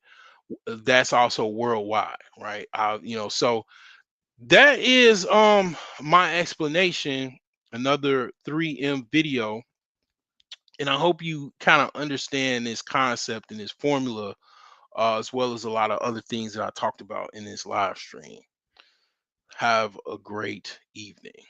that's also worldwide, right? So that is my explanation, another 3M video, and I hope you kind of understand this concept and this formula, as well as a lot of other things that I talked about in this live stream. Have a great evening.